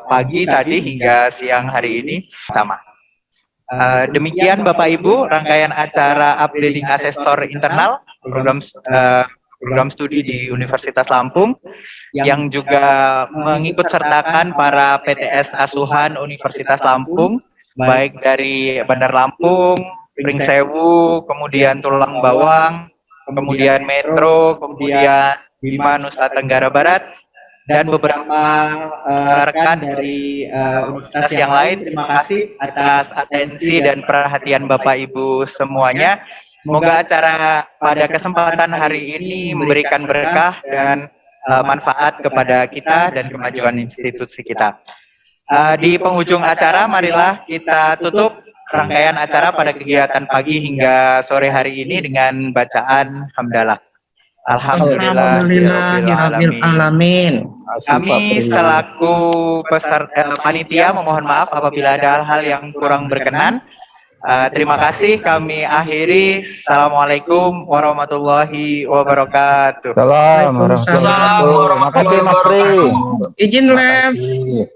pagi tadi hingga siang hari ini sama. Demikian Bapak Ibu rangkaian acara upgrading asesor internal program studi di Universitas Lampung yang juga mengikut sertakan para PTS asuhan Universitas Lampung baik dari Bandar Lampung, Pringsewu, kemudian Tulang Bawang, kemudian Metro, kemudian Bima Nusa Tenggara Barat, dan beberapa rekan dari universitas yang lain. Terima kasih atas atensi dan perhatian Bapak Ibu semuanya. Semoga acara pada kesempatan hari ini memberikan berkah dan manfaat kepada kita dan kemajuan institusi kita. Di penghujung acara, marilah kita tutup rangkaian acara pada kegiatan pagi hingga sore hari ini dengan bacaan hamdalah. Alhamdulillahirrahmanirrahim. Kami selaku panitia memohon maaf apabila ada hal-hal yang kurang berkenan. Terima kasih, kami akhiri. Assalamualaikum warahmatullahi wabarakatuh. Salam warahmatullahi wabarakatuh. Terima kasih Mas Pri. Izin lem.